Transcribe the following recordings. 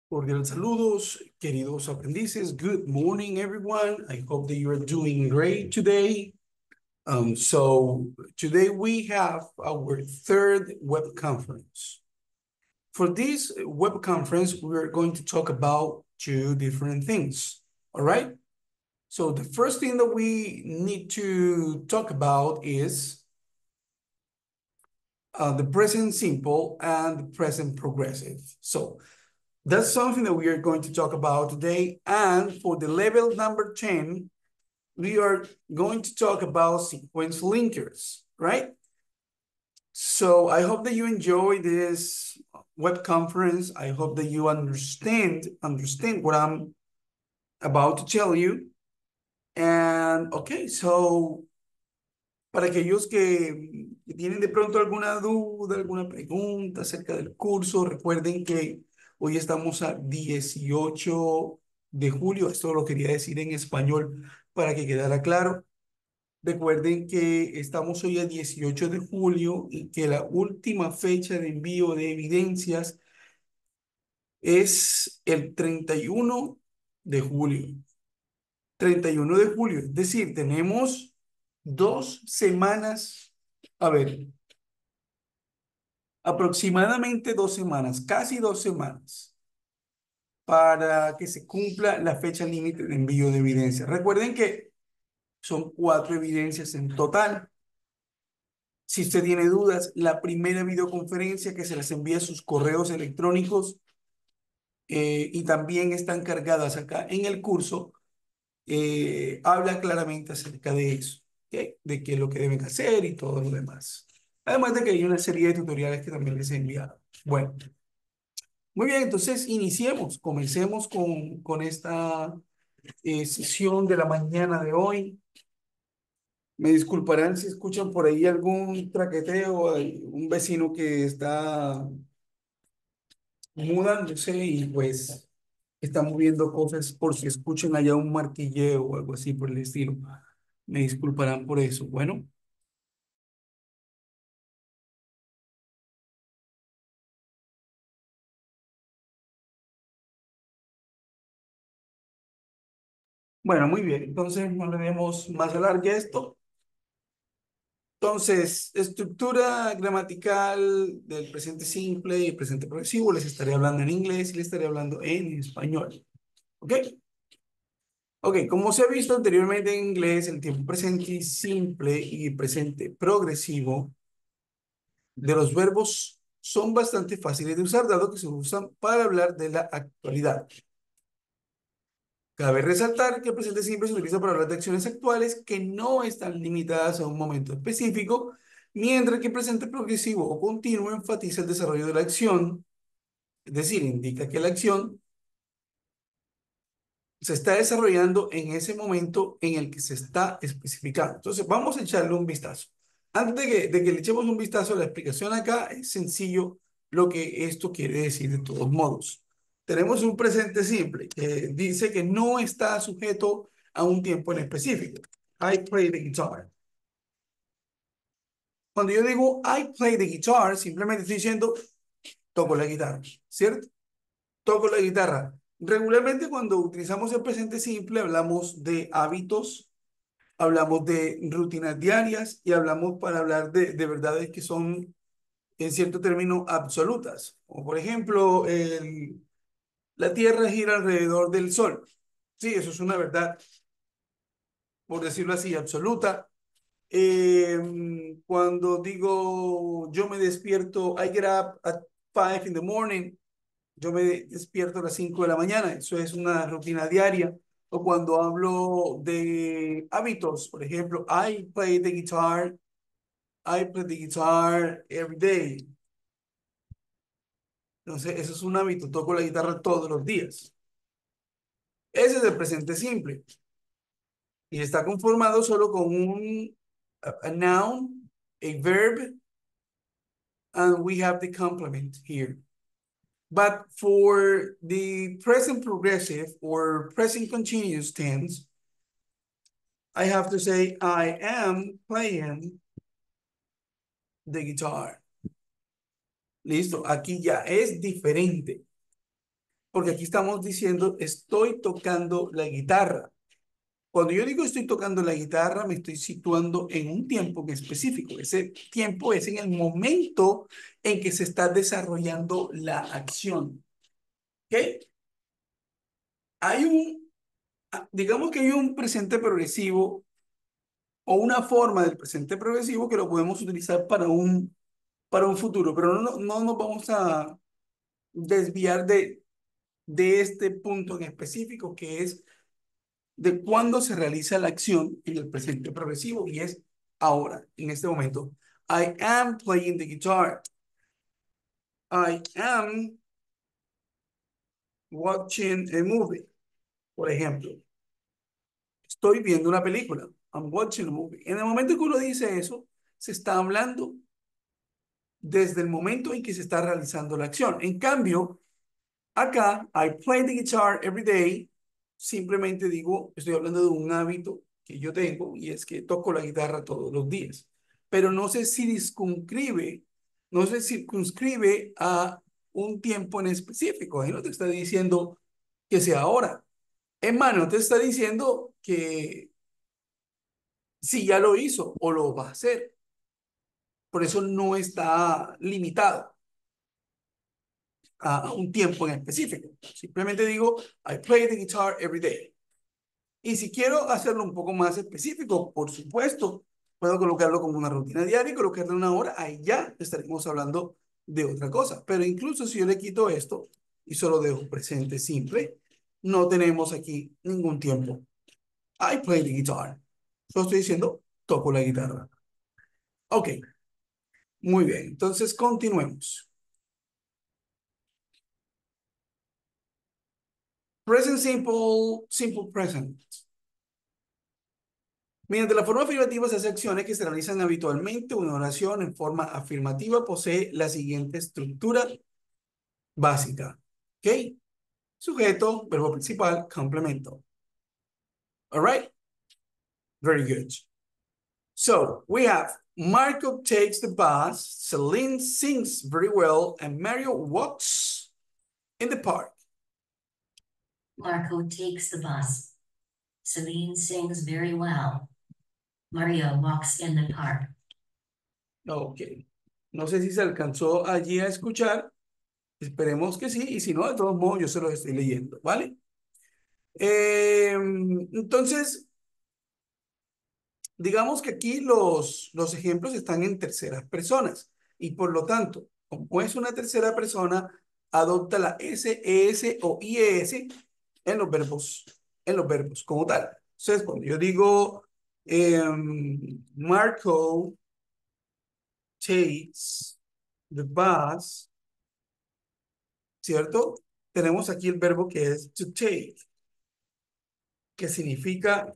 Cordial saludos, queridos aprendices. Good morning, everyone. I hope that you are doing great today. So today we have our third web conference. For this web conference, we're going to talk about two different things. All right. So the first thing that we need to talk about is the present simple and the present progressive. So that's something that we are going to talk about today. And for the level number 10, we are going to talk about sequence linkers, right? So I hope that you enjoy this web conference. I hope that you understand what I'm about to tell you. And okay, so para aquellos que tienen de pronto alguna duda, alguna pregunta acerca del curso, recuerden que hoy estamos a 18 de julio. Esto lo quería decir en español para que quedara claro. Recuerden que estamos hoy a 18 de julio y que la última fecha de envío de evidencias es el 31 de julio. 31 de julio, es decir, tenemos 2 semanas, a ver, aproximadamente 2 semanas, casi 2 semanas, para que se cumpla la fecha límite de envío de evidencias. Recuerden que son 4 evidencias en total. Si usted tiene dudas, la primera videoconferencia que se les envía a sus correos electrónicos y también están cargadas acá en el curso, habla claramente acerca de eso, ¿ok? De qué es lo que deben hacer y todo lo demás. Además de que hay una serie de tutoriales que también les he enviado. Bueno, muy bien, entonces iniciemos, comencemos con esta sesión de la mañana de hoy. Me disculparán si escuchan por ahí algún traqueteo, hay un vecino que está mudándose y pues está moviendo cosas por si escuchan allá un martilleo o algo así por el estilo. Me disculparán por eso. Bueno, muy bien. Entonces no le demos más alargue a esto. Entonces, estructura gramatical del presente simple y presente progresivo. Les estaré hablando en inglés y les estaré hablando en español. ¿Ok? Ok, como se ha visto anteriormente en inglés, el tiempo presente simple y presente progresivo de los verbos son bastante fáciles de usar, dado que se usan para hablar de la actualidad. Cabe resaltar que el presente simple se utiliza para hablar de acciones actuales que no están limitadas a un momento específico, mientras que el presente progresivo o continuo enfatiza el desarrollo de la acción, es decir, indica que la acción se está desarrollando en ese momento en el que se está especificando. Entonces, vamos a echarle un vistazo. Antes de que le echemos un vistazo a la explicación acá, es sencillo lo que esto quiere decir de todos modos. Tenemos un presente simple que dice que no está sujeto a un tiempo en específico. I play the guitar. Cuando yo digo I play the guitar, simplemente estoy diciendo toco la guitarra, ¿cierto? Toco la guitarra. Regularmente cuando utilizamos el presente simple hablamos de hábitos, hablamos de rutinas diarias y hablamos para hablar de verdades que son en cierto término absolutas. Como por ejemplo, la Tierra gira alrededor del Sol. Sí, eso es una verdad, por decirlo así, absoluta. Cuando digo yo me despierto, I get up at 5 in the morning, yo me despierto a las 5 de la mañana, eso es una rutina diaria. O cuando hablo de hábitos, por ejemplo, I play the guitar every day. Entonces, eso es un hábito, toco la guitarra todos los días. Ese es el presente simple y está conformado solo con a noun, a verb, and we have the complement here. But for the present progressive or present continuous tense, I have to say I am playing the guitar. Listo, aquí ya es diferente. porque aquí estamos diciendo estoy tocando la guitarra. Cuando yo digo estoy tocando la guitarra, me estoy situando en un tiempo en específico. Ese tiempo es en el momento en que se está desarrollando la acción. ¿Ok? Hay digamos que hay un presente progresivo o una forma del presente progresivo que lo podemos utilizar para un futuro, pero no nos vamos a desviar de este punto en específico, que es de cuándo se realiza la acción en el presente progresivo, y es ahora, en este momento. I am playing the guitar. I am watching a movie, por ejemplo. Estoy viendo una película. I'm watching a movie. En el momento que uno dice eso, se está hablando desde el momento en que se está realizando la acción. En cambio, acá, I play the guitar every day. Simplemente digo, estoy hablando de un hábito que yo tengo y es que toco la guitarra todos los días. Pero no se circunscribe a un tiempo en específico. Ahí no te está diciendo que sea ahora. Es más, no te está diciendo que si ya lo hizo o lo va a hacer. Por eso no está limitado a un tiempo en específico. Simplemente digo, I play the guitar every day. Y si quiero hacerlo un poco más específico, por supuesto, puedo colocarlo como una rutina diaria y colocarle una hora, ahí ya estaremos hablando de otra cosa. Pero incluso si yo le quito esto y solo dejo presente simple, no tenemos aquí ningún tiempo. I play the guitar. Solo estoy diciendo, toco la guitarra. Ok, muy bien. Entonces, continuemos. Present simple, simple present. Mediante la forma afirmativa se hace acciones que se realizan habitualmente. Una oración en forma afirmativa posee la siguiente estructura básica. ¿Ok? Sujeto, verbo principal, complemento. All right? Very good. So we have Marco takes the bus, Celine sings very well, and Mario walks in the park. Marco takes the bus. Celine sings very well. Mario walks in the park. Ok. No sé si se alcanzó allí a escuchar. Esperemos que sí. Y si no, de todos modos, yo se los estoy leyendo. ¿Vale? Entonces, digamos que aquí los ejemplos están en terceras personas y por lo tanto, como es una tercera persona, adopta la S, ES o IES en los verbos como tal. Entonces, cuando yo digo Marco takes the bus, ¿cierto? Tenemos aquí el verbo que es to take, que significa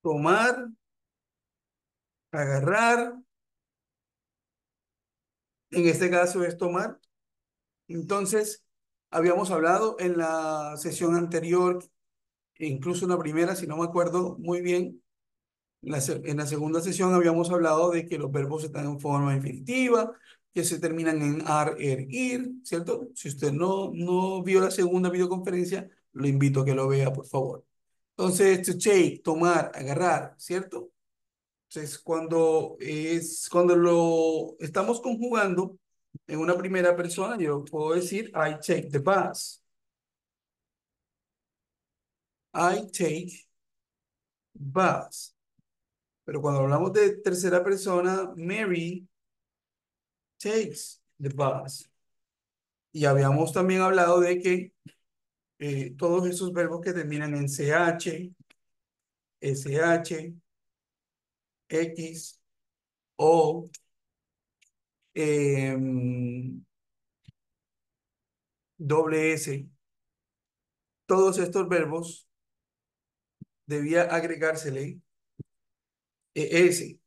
tomar, agarrar. En este caso es tomar. Entonces, habíamos hablado en la sesión anterior, e incluso en la primera, si no me acuerdo muy bien, en la segunda sesión habíamos hablado de que los verbos están en forma infinitiva, que se terminan en ar, er, ir, ¿cierto? Si usted no vio la segunda videoconferencia, lo invito a que lo vea, por favor. Entonces, to take, tomar, agarrar, ¿cierto? Entonces, cuando lo estamos conjugando en una primera persona, yo puedo decir I take the bus. I take bus. Pero cuando hablamos de tercera persona, Mary takes the bus. Y habíamos también hablado de que todos esos verbos que terminan en CH, SH, X, O, doble S, todos estos verbos debía agregársele ES,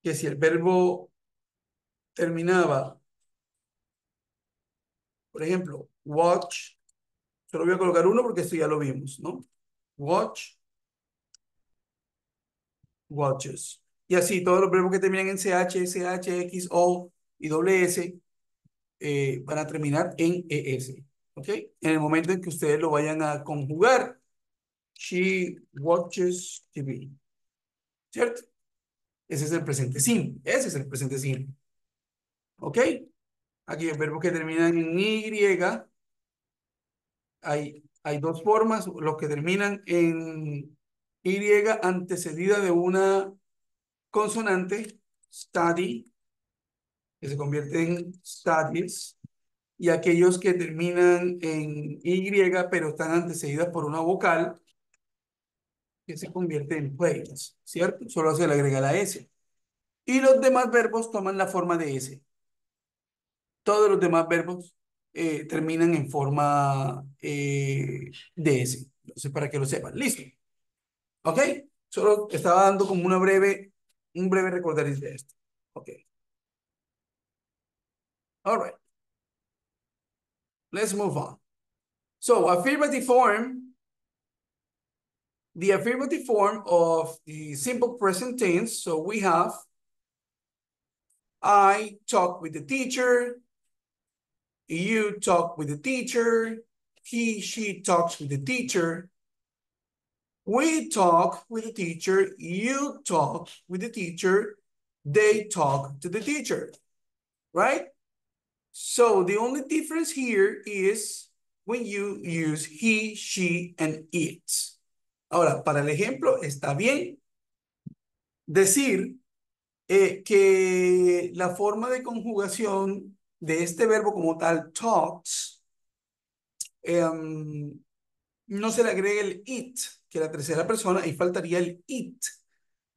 que si el verbo terminaba, por ejemplo, watch, solo voy a colocar uno porque esto ya lo vimos, ¿no? Watch, watches. Y así todos los verbos que terminan en CH, SH, X, O y doble S van a terminar en ES. ¿Ok? En el momento en que ustedes lo vayan a conjugar, she watches TV. ¿Cierto? Ese es el presente simple. Ese es el presente simple. ¿Ok? Aquí el verbo que terminan en Y, hay dos formas, los que terminan en Y antecedida de una consonante, study, que se convierte en studies, y aquellos que terminan en Y, pero están antecedidas por una vocal, que se convierte en plays, ¿cierto? Solo se le agrega la S. Y los demás verbos toman la forma de S. Todos los demás verbos terminan en forma de S. Entonces, para que lo sepan. Listo. ¿Ok? Solo estaba dando como un breve recordaris de esto. Ok. All right. Let's move on. So, affirmative form. The affirmative form of the simple present tense. So, we have I talk with the teacher. You talk with the teacher. He, she talks with the teacher. We talk with the teacher. You talk with the teacher. They talk to the teacher. Right? So the only difference here is when you use he, she, and it. Ahora, para el ejemplo, está bien decir que la forma de conjugación de este verbo como tal, talks, no se le agrega el it, que la tercera persona, y faltaría el it.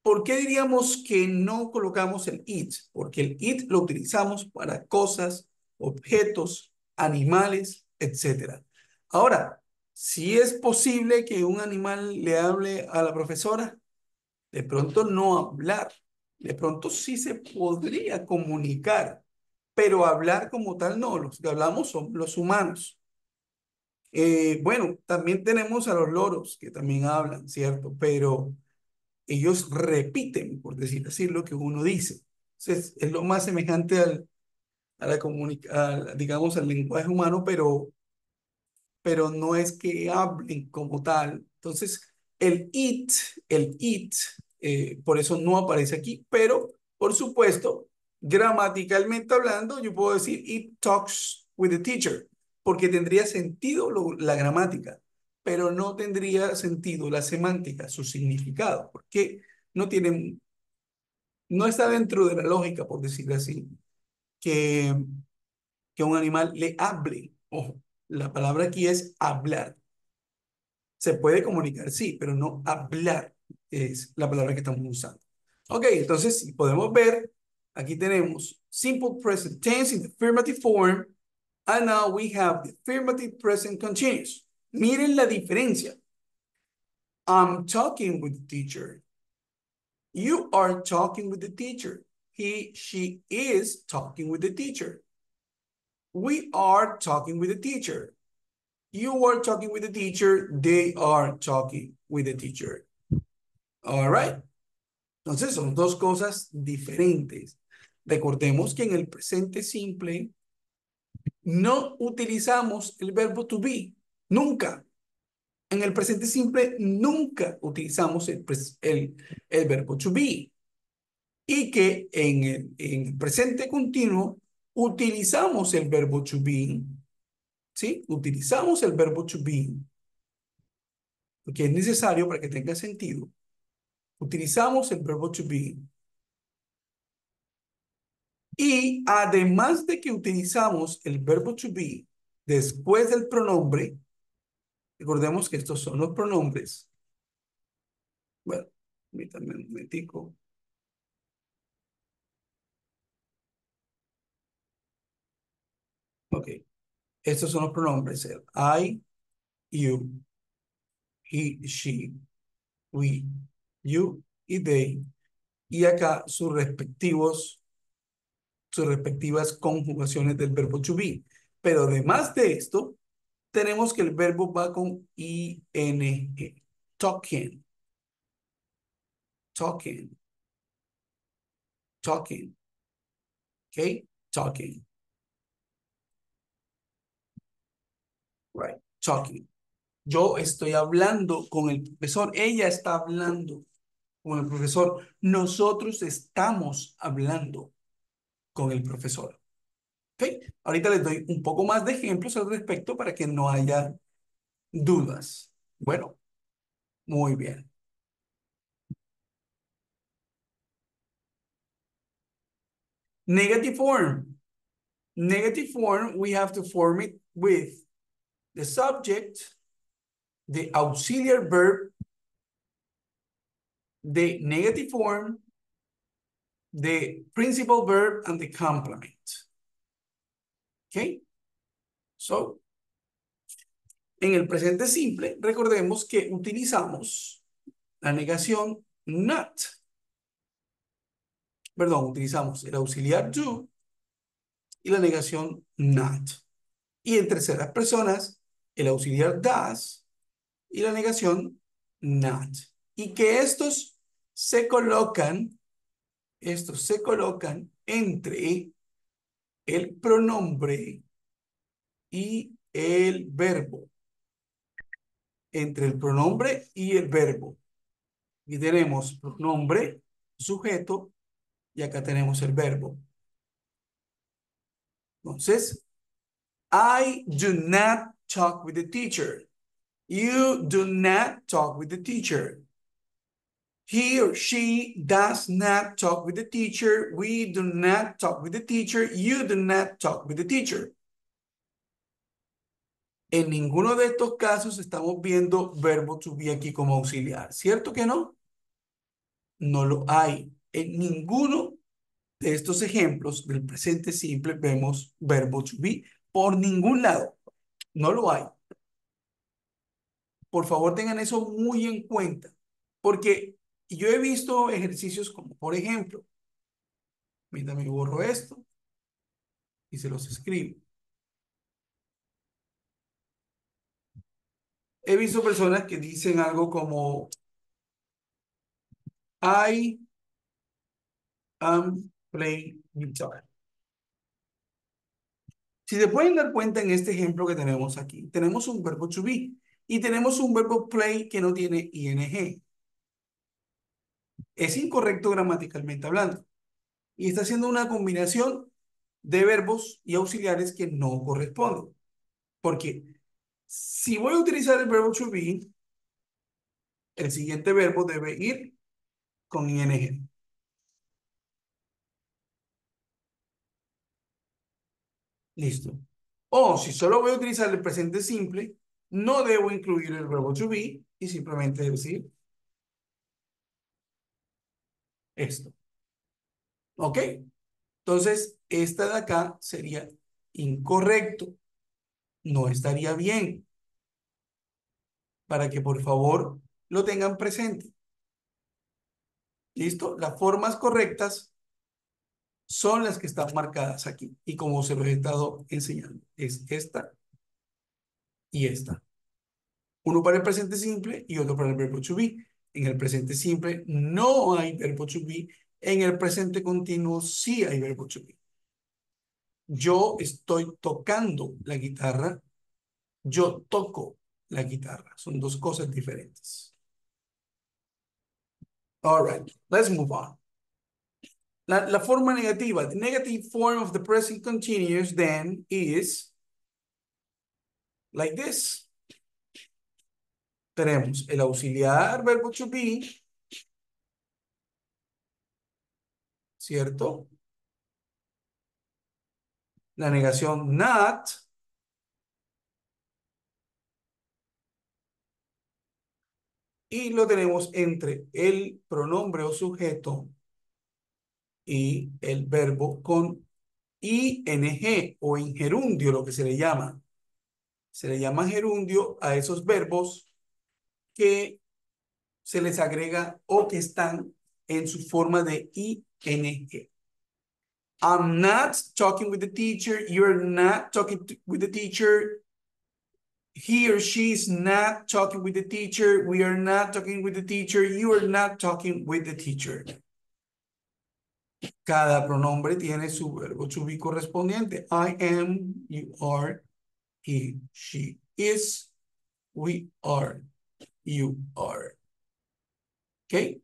¿Por qué diríamos que no colocamos el it? Porque el it lo utilizamos para cosas, objetos, animales, etcétera. Ahora, si es posible que un animal le hable a la profesora, de pronto no hablar, de pronto sí se podría comunicar, pero hablar como tal no, los que hablamos son los humanos. Bueno, también tenemos a los loros que también hablan, ¿cierto? Pero ellos repiten, por decir así, lo que uno dice. Entonces, es lo más semejante a la digamos, al lenguaje humano, pero no es que hablen como tal. Entonces, el it, por eso no aparece aquí, pero por supuesto, gramaticalmente hablando, yo puedo decir it talks with the teacher, porque tendría sentido la gramática, pero no tendría sentido la semántica, su significado, porque no tiene, no está dentro de la lógica, por decirlo así, que, que un animal le hable. Ojo, la palabra aquí es hablar. Se puede comunicar, sí, pero no hablar es la palabra que estamos usando. Ok, entonces, si podemos ver, aquí tenemos simple present tense in the affirmative form, and now we have the affirmative present continuous. Miren la diferencia. I'm talking with the teacher. You are talking with the teacher. He, she is talking with the teacher. We are talking with the teacher. You are talking with the teacher. They are talking with the teacher. All right. Entonces son dos cosas diferentes. Recordemos que en el presente simple no utilizamos el verbo to be. Nunca. En el presente simple nunca utilizamos el verbo to be. Y que en el presente continuo utilizamos el verbo to be. ¿Sí? Utilizamos el verbo to be. Porque es necesario para que tenga sentido. Utilizamos el verbo to be. Y además de que utilizamos el verbo to be después del pronombre, recordemos que estos son los pronombres. Bueno, permítanme un momentico. Ok, estos son los pronombres. El I, you, he, she, we, you y they. Y acá sus respectivas conjugaciones del verbo to be. Pero además de esto, tenemos que el verbo va con ing. Talking, talking, talking. ¿Ok? Talking. Right. Talking. Yo estoy hablando con el profesor. Ella está hablando con el profesor. Nosotros estamos hablando con el profesor. ¿Ok? Ahorita les doy un poco más de ejemplos al respecto para que no haya dudas. Bueno, muy bien. Negative form. Negative form, we have to form it with the subject, the auxiliary verb, the negative form, the principal verb, and the complement. Okay? So, en el presente simple, recordemos que utilizamos la negación not. Perdón, utilizamos el auxiliar do y la negación not. Y en terceras personas, el auxiliar does y la negación not. Y que estos se colocan entre el pronombre y el verbo. Entre el pronombre y el verbo. Y tenemos pronombre, sujeto, y acá tenemos el verbo. Entonces, I do not talk with the teacher. You do not talk with the teacher. He or she does not talk with the teacher. We do not talk with the teacher. You do not talk with the teacher. En ninguno de estos casos estamos viendo verbo to be aquí como auxiliar. ¿Cierto que no? No lo hay. En ninguno de estos ejemplos del presente simple vemos verbo to be por ningún lado. No lo hay. Por favor, tengan eso muy en cuenta. Porque yo he visto ejercicios como, por ejemplo, mira, me borro esto y se los escribo. He visto personas que dicen algo como I am playing guitar. Si se pueden dar cuenta en este ejemplo que tenemos aquí, tenemos un verbo to be y tenemos un verbo play que no tiene ing. Es incorrecto gramaticalmente hablando y está haciendo una combinación de verbos y auxiliares que no corresponden. Porque si voy a utilizar el verbo to be, el siguiente verbo debe ir con ing. Listo. O si solo voy a utilizar el presente simple, no debo incluir el verbo to be y simplemente decir esto. ¿Ok? Entonces, esta de acá sería incorrecto. No estaría bien. Para que por favor lo tengan presente. ¿Listo? Las formas correctas son las que están marcadas aquí. Y como se los he estado enseñando, es esta y esta. Uno para el presente simple y otro para el verbo to be. En el presente simple no hay verbo to be. En el presente continuo sí hay verbo to be. Yo estoy tocando la guitarra. Yo toco la guitarra. Son dos cosas diferentes. All right, let's move on. La forma negativa, the negative form of the present continuous then is like this. Tenemos el auxiliar verbo to be, ¿cierto? La negación not. Y lo tenemos entre el pronombre o sujeto y el verbo con ing o en gerundio, lo que se le llama. Se le llama gerundio a esos verbos que se les agrega o que están en su forma de ing. I'm not talking with the teacher. You're not talking with the teacher. He or she is not talking with the teacher. We are not talking with the teacher. You are not talking with the teacher. Cada pronombre tiene su verbo to be correspondiente. I am, you are, he, she is, we are, you are. ¿Ok?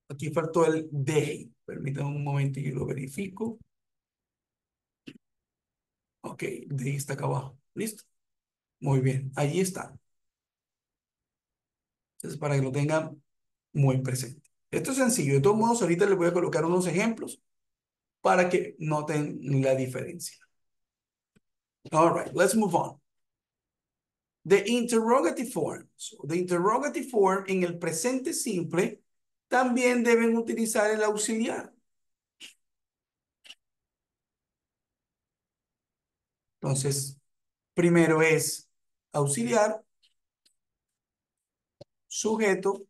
Aquí faltó el they. Permítanme un momento y yo lo verifico. Ok, they está acá abajo. ¿Listo? Muy bien, allí está. Entonces, para que lo tengan muy presente. Esto es sencillo. De todos modos, ahorita les voy a colocar unos ejemplos para que noten la diferencia. All right, let's move on. The interrogative form. So, the interrogative form en el presente simple también deben utilizar el auxiliar. Entonces, primero es auxiliar, sujeto,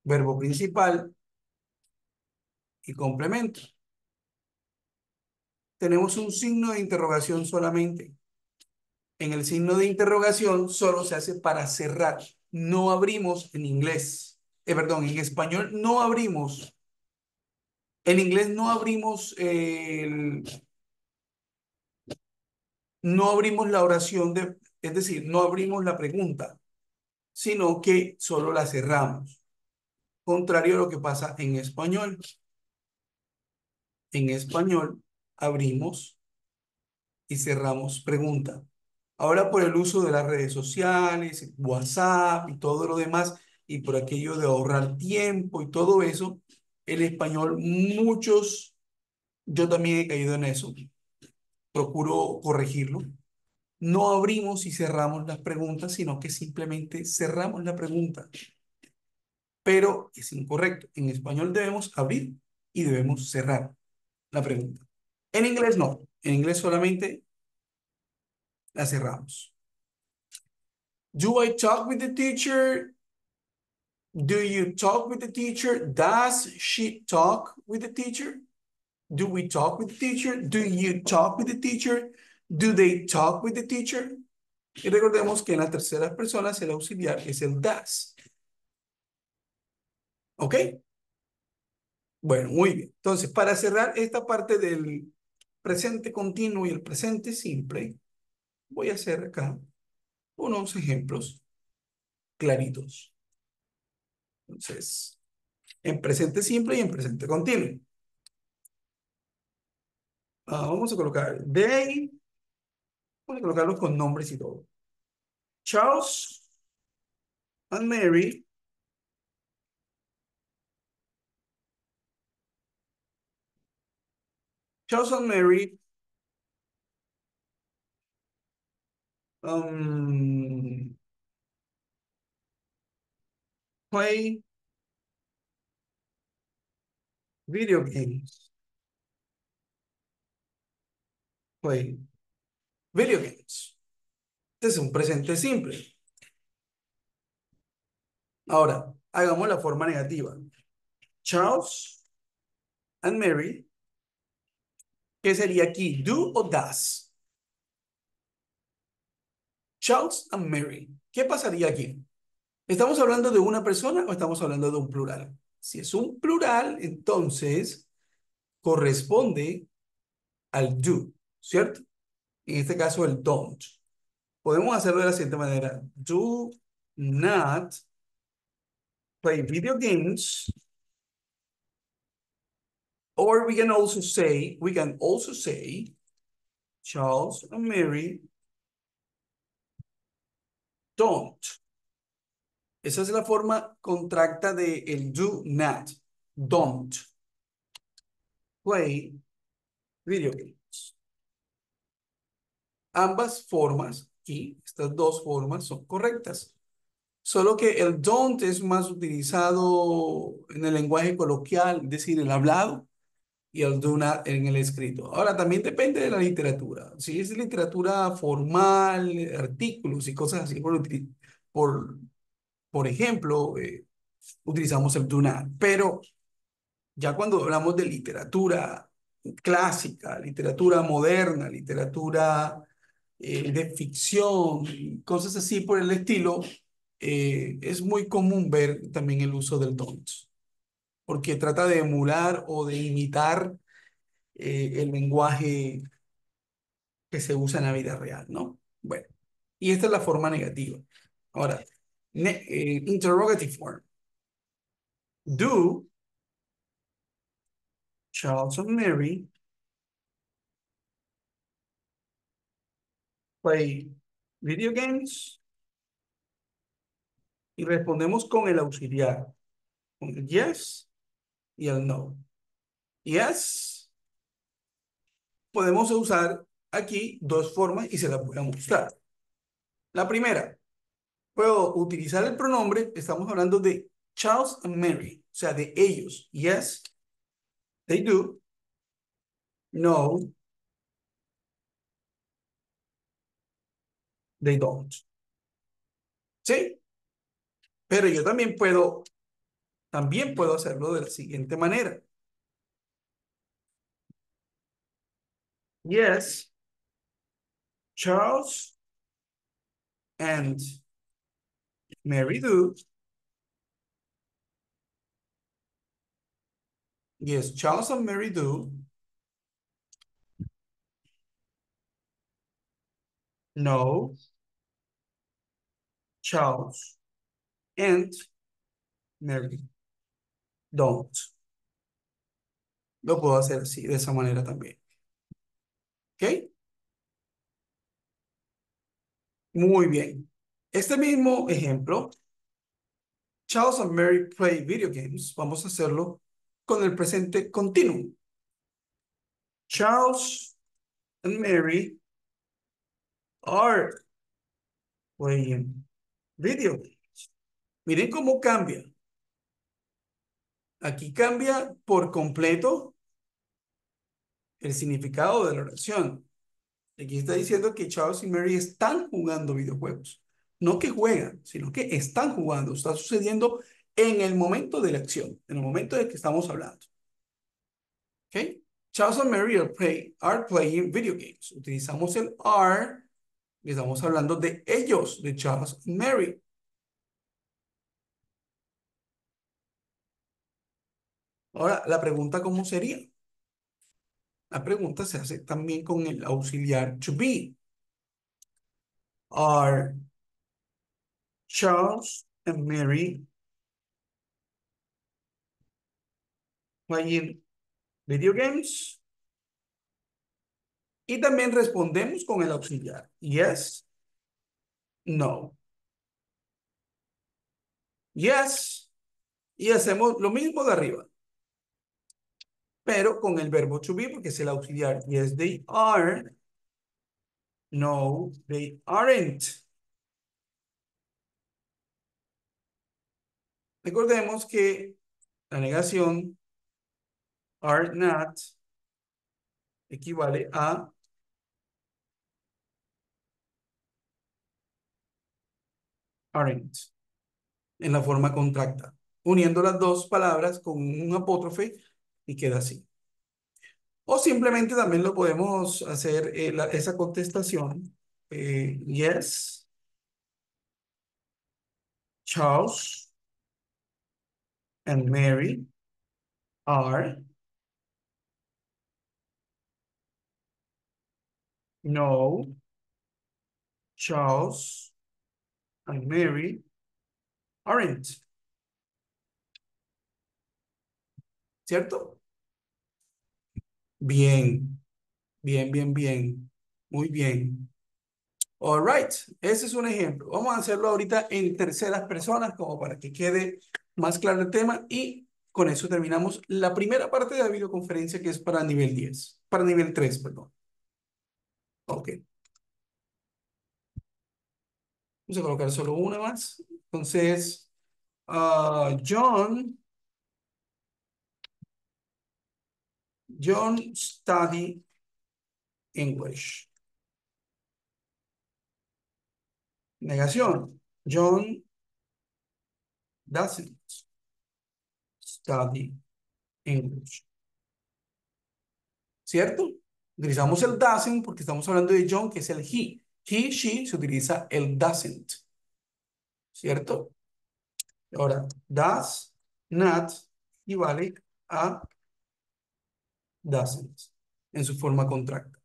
verbo principal y complemento. Tenemos un signo de interrogación solamente. En el signo de interrogación solo se hace para cerrar. No abrimos en inglés. Perdón, en español no abrimos. En inglés no abrimos no abrimos la oración es decir, no abrimos la pregunta, sino que solo la cerramos. Contrario a lo que pasa en español. En español abrimos y cerramos pregunta. Ahora por el uso de las redes sociales, WhatsApp y todo lo demás, y por aquello de ahorrar tiempo y todo eso, el español, muchos, yo también he caído en eso, procuro corregirlo. No abrimos y cerramos las preguntas, sino que simplemente cerramos la pregunta. Pero es incorrecto. En español debemos abrir y debemos cerrar la pregunta. En inglés no. En inglés solamente la cerramos. Do I talk with the teacher? Do you talk with the teacher? Does she talk with the teacher? Do we talk with the teacher? Do you talk with the teacher? Do they talk with the teacher? Y recordemos que en las terceras personas el auxiliar es el does. ¿Ok? Bueno, muy bien. Entonces, para cerrar esta parte del presente continuo y el presente simple, voy a hacer acá unos ejemplos claritos. Entonces, en presente simple y en presente continuo. Vamos a colocar they, vamos a colocarlos con nombres y todo. Charles and Mary Charles and Mary um, play video games. Play video games. Este es un presente simple. Ahora, hagamos la forma negativa. Charles and Mary, ¿qué sería aquí? ¿Do o does? Charles and Mary. ¿Qué pasaría aquí? ¿Estamos hablando de una persona o estamos hablando de un plural? Si es un plural, entonces corresponde al do, ¿cierto? En este caso el don't. Podemos hacerlo de la siguiente manera. Do not play video games. Or we can also say, Charles and Mary don't. Esa es la forma contracta de el do not. Don't play video games. Ambas formas, y estas dos formas son correctas. Solo que el don't es más utilizado en el lenguaje coloquial, es decir, el hablado, y el do not en el escrito. Ahora, también depende de la literatura. Si es literatura formal, artículos y cosas así, por, por ejemplo, utilizamos el do not. Pero ya cuando hablamos de literatura clásica, literatura moderna, literatura de ficción, y cosas así por el estilo, es muy común ver también el uso del don't, porque trata de emular o de imitar el lenguaje que se usa en la vida real, ¿no? Bueno, y esta es la forma negativa. Ahora, interrogative form. Do Charles and Mary play video games? Y respondemos con el auxiliar, con el yes y el no. Yes, podemos usar aquí dos formas y se las voy a mostrar. La primera, puedo utilizar el pronombre, estamos hablando de Charles and Mary, o sea, de ellos. Yes, they do. No, they don't. ¿Sí? Pero yo también puedo hacerlo de la siguiente manera. Yes, Charles and Mary do. Yes, Charles and Mary do. No, Charles and Mary don't. Lo puedo hacer así, de esa manera también. ¿Ok? Muy bien. Este mismo ejemplo, Charles and Mary play video games. Vamos a hacerlo con el presente continuo. Charles and Mary are playing video games. Miren cómo cambia. Aquí cambia por completo el significado de la oración. Aquí está diciendo que Charles y Mary están jugando videojuegos. No que juegan, sino que están jugando. Está sucediendo en el momento de la acción, en el momento de que estamos hablando. ¿Ok? Charles and Mary are playing video games. Utilizamos el are y estamos hablando de ellos, de Charles y Mary. Ahora, la pregunta, ¿cómo sería? La pregunta se hace también con el auxiliar to be. Are Charles and Mary playing video games? Y también respondemos con el auxiliar. Yes, no. Yes. Y hacemos lo mismo de arriba, pero con el verbo to be, porque es el auxiliar. Yes, they are. No, they aren't. Recordemos que la negación are not equivale a aren't en la forma contracta, uniendo las dos palabras con un apóstrofe y queda así. O simplemente también lo podemos hacer esa contestación. Yes, Charles and Mary are. No, Charles and Mary aren't. ¿Cierto? Bien, bien, bien, bien. Muy bien. All right. Ese es un ejemplo. Vamos a hacerlo ahorita en terceras personas como para que quede más claro el tema y con eso terminamos la primera parte de la videoconferencia que es para nivel 10, para nivel 3, perdón. Ok. Vamos a colocar solo una más. Entonces, John study English. Negación. John doesn't study English. ¿Cierto? Utilizamos el doesn't porque estamos hablando de John, que es el he. He, she, se utiliza el doesn't. ¿Cierto? Ahora, does not equivale a doesn't en su forma contracta.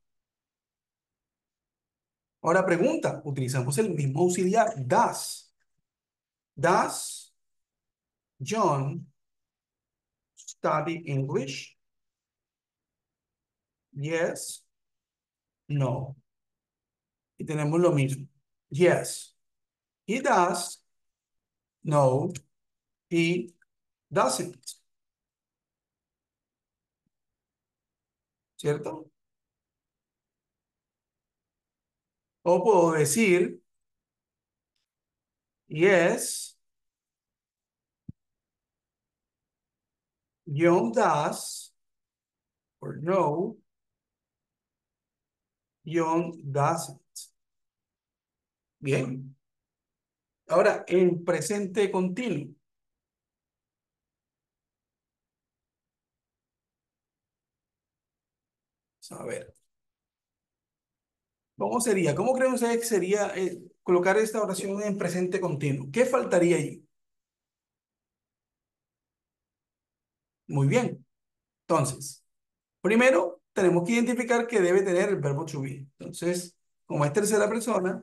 Ahora pregunta, utilizamos el mismo auxiliar, does. Does John study English? Yes, no. Y tenemos lo mismo. Yes, he does. No, he doesn't. ¿Cierto? O puedo decir, yes, John does. Or no, John doesn't. Bien. Ahora, en presente continuo. A ver. ¿Cómo sería? ¿Cómo creen ustedes que sería colocar esta oración en presente continuo? ¿Qué faltaría allí? Muy bien. Entonces, primero tenemos que identificar que debe tener el verbo to be. Entonces, como es tercera persona,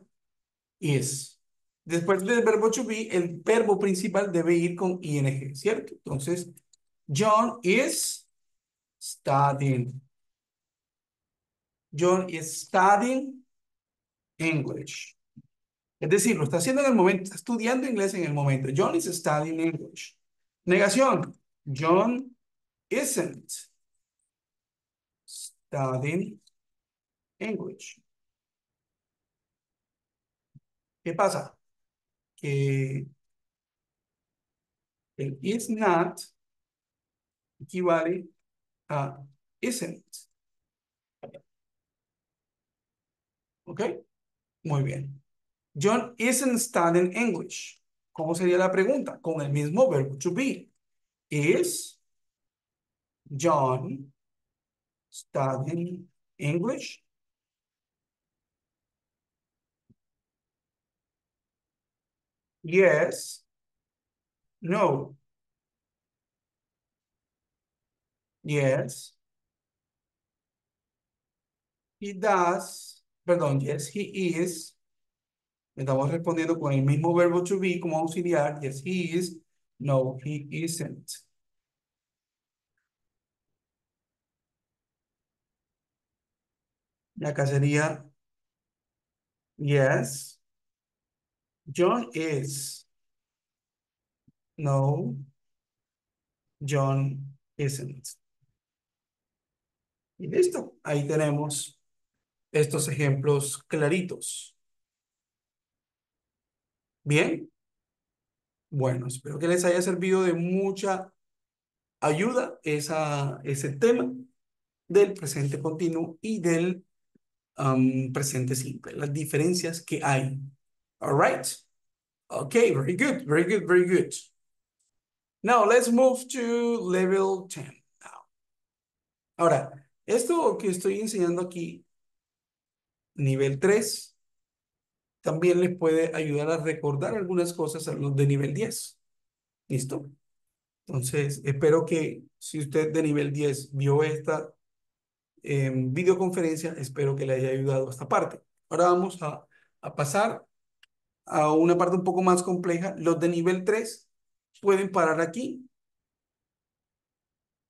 is. Después del verbo to be, el verbo principal debe ir con ing, ¿cierto? Entonces, John is studying. John is studying English. Es decir, lo está haciendo en el momento, está estudiando inglés en el momento. John is studying English. Negación. John isn't studying English. ¿Qué pasa? Que el is not equivale a isn't. ¿Ok? Muy bien. John isn't studying English. ¿Cómo sería la pregunta? Con el mismo verbo to be. Is John studying English? Yes. No. Yes. He does. Perdón, yes, he is. Estamos respondiendo con el mismo verbo to be como auxiliar. Yes, he is. No, he isn't. Y acá sería, yes, John is. No, John isn't. Y listo. Ahí tenemos estos ejemplos claritos. Bien. Bueno, espero que les haya servido de mucha ayuda ese tema del presente continuo y del presente simple, las diferencias que hay. All right. Okay, very good, very good, very good. Now let's move to level 10. Now. Ahora, esto que estoy enseñando aquí, nivel 3, también les puede ayudar a recordar algunas cosas a los de nivel 10. ¿Listo? Entonces, espero que si usted de nivel 10 vio esta videoconferencia, espero que le haya ayudado a esta parte. Ahora vamos a pasar a una parte un poco más compleja. Los de nivel 3 pueden parar aquí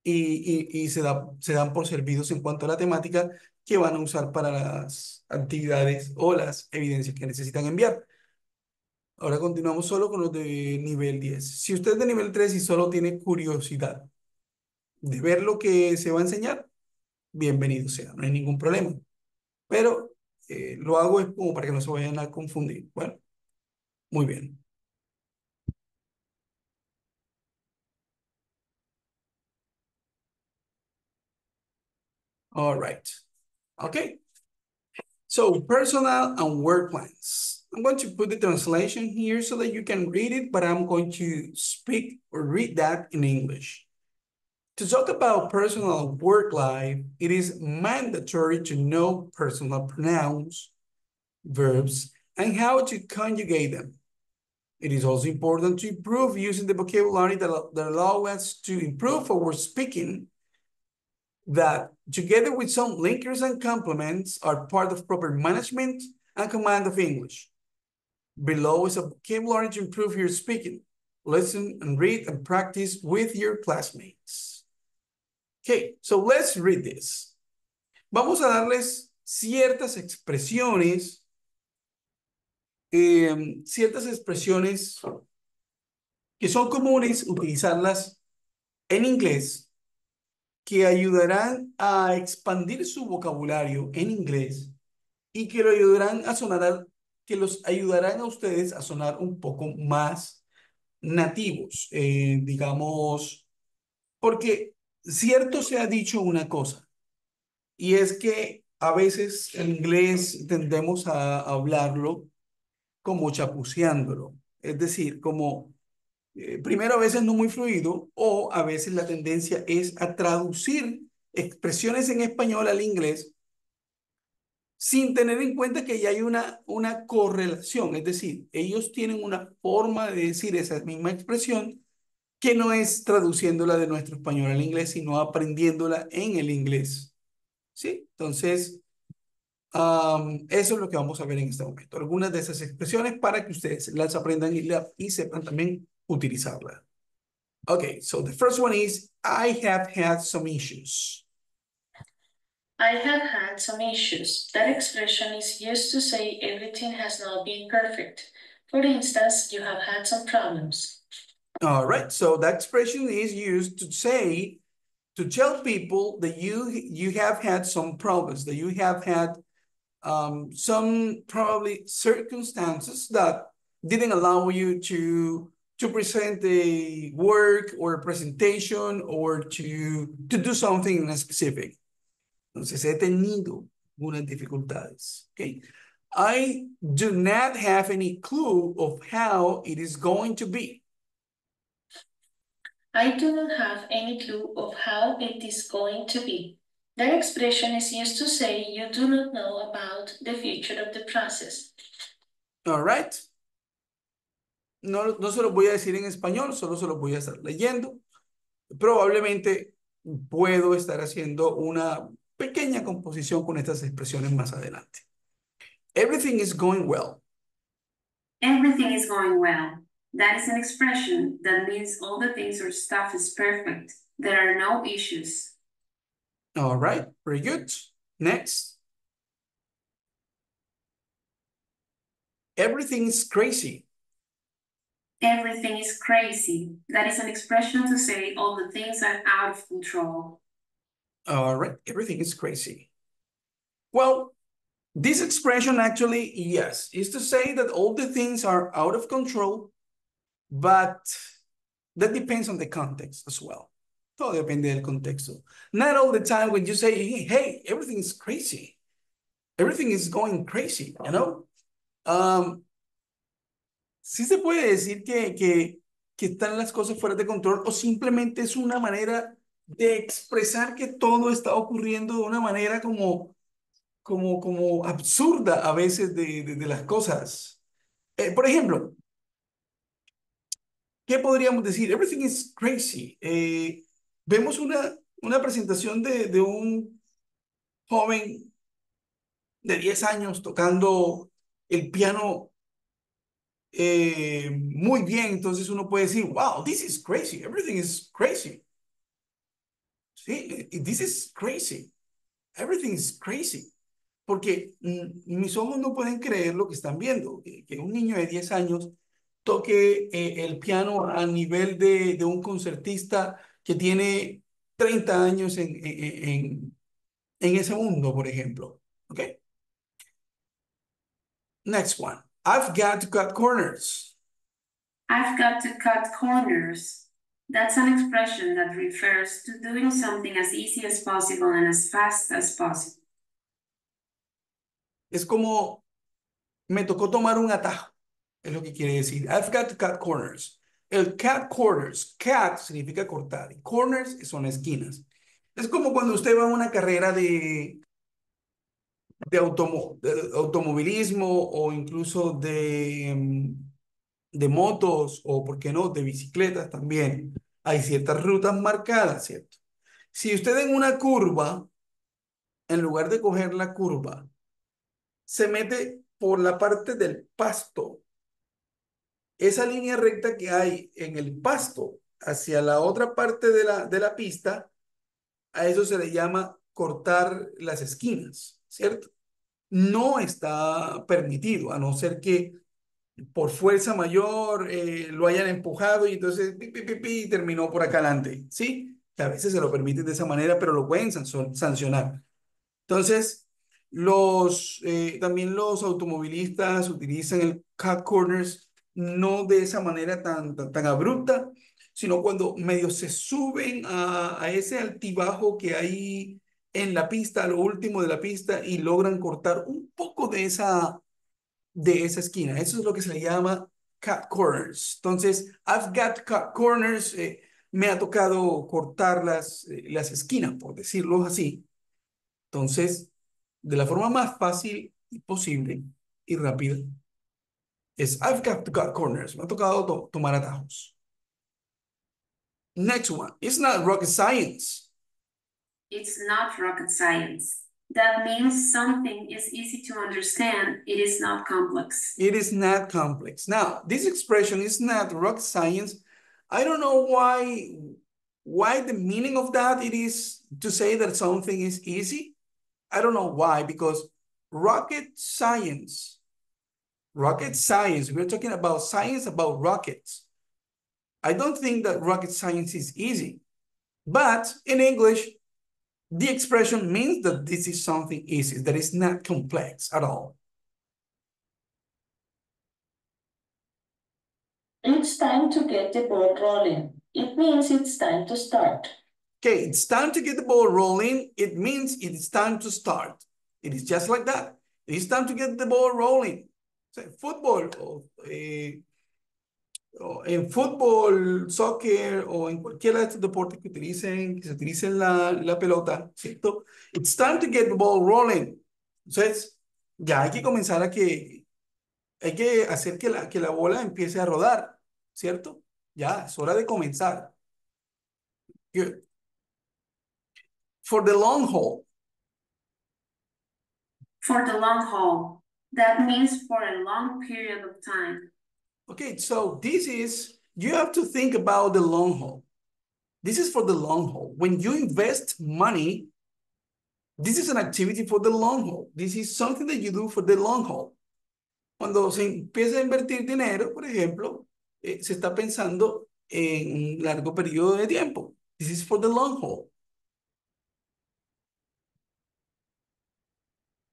y se dan por servidos en cuanto a la temática que van a usar para las actividades o las evidencias que necesitan enviar. Ahora continuamos solo con los de nivel 10. Si usted es de nivel 3 y solo tiene curiosidad de ver lo que se va a enseñar, bienvenido sea, no hay ningún problema. Pero lo hago es como para que no se vayan a confundir. Bueno, muy bien. All right. Okay. So personal and work plans. I'm going to put the translation here so that you can read it, but I'm going to speak or read that in English. To talk about personal and work life, it is mandatory to know personal pronouns, verbs, and how to conjugate them. It is also important to improve using the vocabulary that allow us to improve our speaking, that together with some linkers and complements are part of proper management and command of English. Below is a vocabulary to improve your speaking. Listen and read and practice with your classmates. Okay, so let's read this. Vamos a darles ciertas expresiones que son comunes utilizarlas en inglés, que ayudarán a expandir su vocabulario en inglés y que que los ayudarán a ustedes a sonar un poco más nativos, digamos, porque cierto se ha dicho una cosa, y es que a veces el inglés tendemos a hablarlo como chapuceándolo, es decir, como primero a veces no muy fluido o a veces la tendencia es a traducir expresiones en español al inglés sin tener en cuenta que ya hay una correlación, es decir, ellos tienen una forma de decir esa misma expresión que no es traduciéndola de nuestro español al inglés, sino aprendiéndola en el inglés. ¿Sí? Entonces, eso es lo que vamos a ver en este momento. Algunas de esas expresiones para que ustedes las aprendan y sepan también utilizarlas. Okay, so the first one is, I have had some issues. I have had some issues. That expression is used to say everything has not been perfect. For instance, you have had some problems. All right, so that expression is used to say, to tell people that you have had some problems, that you have had some probably circumstances that didn't allow you to present a work or a presentation or to do something in a specific. Entonces, he tenido unas dificultades. Okay. I do not have any clue of how it is going to be. I do not have any clue of how it is going to be. That expression is used to say you do not know about the future of the process. All right. No se los voy a decir en español, solo se los voy a estar leyendo. Probablemente puedo estar haciendo una pequeña composición con estas expresiones más adelante. Everything is going well. Everything is going well. That is an expression that means all the things or stuff is perfect. There are no issues. All right, very good. Next. Everything is crazy. Everything is crazy. That is an expression to say all the things are out of control. All right, everything is crazy. Well, this expression actually, yes, is to say that all the things are out of control, but that depends on the context as well. Todo depende del contexto. Not all the time when you say, hey, everything is crazy. Everything is going crazy, you know? Sí se puede decir que están las cosas fuera de control o simplemente es una manera de expresar que todo está ocurriendo de una manera como absurda a veces de las cosas. Por ejemplo, ¿qué podríamos decir? Everything is crazy. Vemos una presentación de un joven de 10 años tocando el piano muy bien, entonces uno puede decir, wow, this is crazy, everything is crazy. Sí, this is crazy, everything is crazy. Porque mis ojos no pueden creer lo que están viendo, que un niño de 10 años toque el piano a nivel de un concertista que tiene 30 años en ese mundo, por ejemplo. ¿Ok? Next one. I've got to cut corners. I've got to cut corners. That's an expression that refers to doing something as easy as possible and as fast as possible. Es como me tocó tomar un atajo, es lo que quiere decir. I've got to cut corners. El cut corners, cut significa cortar y corners son esquinas. Es como cuando usted va a una carrera de automovilismo o incluso de motos o, ¿por qué no?, de bicicletas también. Hay ciertas rutas marcadas, ¿cierto? Si usted en una curva, en lugar de coger la curva, se mete por la parte del pasto. Esa línea recta que hay en el pasto hacia la otra parte de la pista, a eso se le llama cortar las esquinas, ¿cierto? No está permitido, a no ser que por fuerza mayor lo hayan empujado y entonces y terminó por acá adelante, ¿sí? Que a veces se lo permiten de esa manera, pero lo pueden sancionar. Entonces, también los automovilistas utilizan el cut corners no de esa manera tan abrupta, sino cuando medio se suben a ese altibajo que hay en la pista, a lo último de la pista, y logran cortar un poco de esa esquina. Eso es lo que se le llama cut corners. Entonces, I've got cut corners. Me ha tocado cortar las esquinas, por decirlo así. Entonces, de la forma más fácil y posible y rápida, es I've got to cut corners. Me ha tocado tomar atajos. Next one. It's not rocket science. It's not rocket science. That means something is easy to understand. It is not complex. It is not complex. Now, this expression is not rocket science. I don't know why the meaning of that it is to say that something is easy. I don't know why, because rocket science, we're talking about science about rockets. I don't think that rocket science is easy, but in English, the expression means that this is something easy, that is not complex at all. It's time to get the ball rolling. It means it's time to start. Okay, it's time to get the ball rolling. It means it is time to start. It is just like that. It is time to get the ball rolling. So, fútbol o en fútbol, soccer o en cualquiera de estos deportes que se utilicen la pelota, ¿cierto? It's time to get the ball rolling. Entonces, ya hay que comenzar hay que hacer que la bola empiece a rodar, ¿cierto? Ya, es hora de comenzar. Good. For the long haul. For the long haul. That means for a long period of time. Okay, so you have to think about the long haul. This is for the long haul. When you invest money, this is an activity for the long haul. This is something that you do for the long haul. Cuando se empieza a invertir dinero, por ejemplo, se está pensando en un largo periodo de tiempo. This is for the long haul.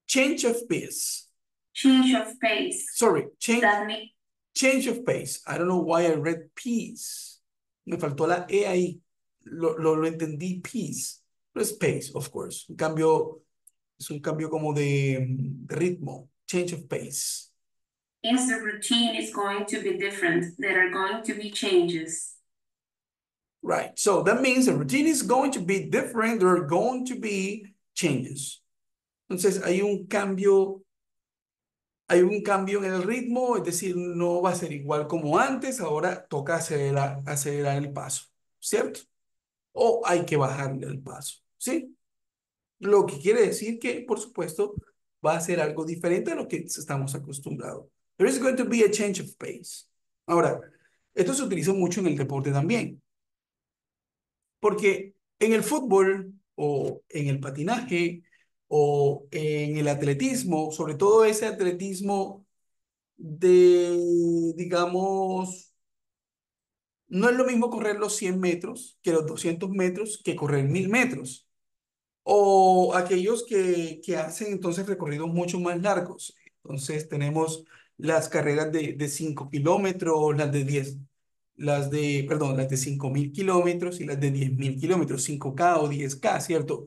Change of pace. Change of pace. Sorry, That means change of pace. I don't know why I read peace. Me faltó la E ahí. Lo entendí peace. No es pace, of course. Es un cambio como de ritmo. Change of pace. means the routine is going to be different. There are going to be changes. Right. So that means the routine is going to be different. There are going to be changes. Entonces hay un cambio en el ritmo, es decir, no va a ser igual como antes, ahora toca acelerar el paso, ¿cierto? O hay que bajarle el paso, ¿sí? Lo que quiere decir que, por supuesto, va a ser algo diferente a lo que estamos acostumbrados. There is going to be a change of pace. Ahora, esto se utiliza mucho en el deporte también, porque en el fútbol o en el patinaje o en el atletismo, sobre todo ese atletismo digamos, no es lo mismo correr los 100 metros que los 200 metros que correr 1000 metros. O aquellos que hacen entonces recorridos mucho más largos. Entonces tenemos las carreras de 5 kilómetros, las de 5000 kilómetros y las de 10.000 kilómetros, 5K o 10K, ¿cierto?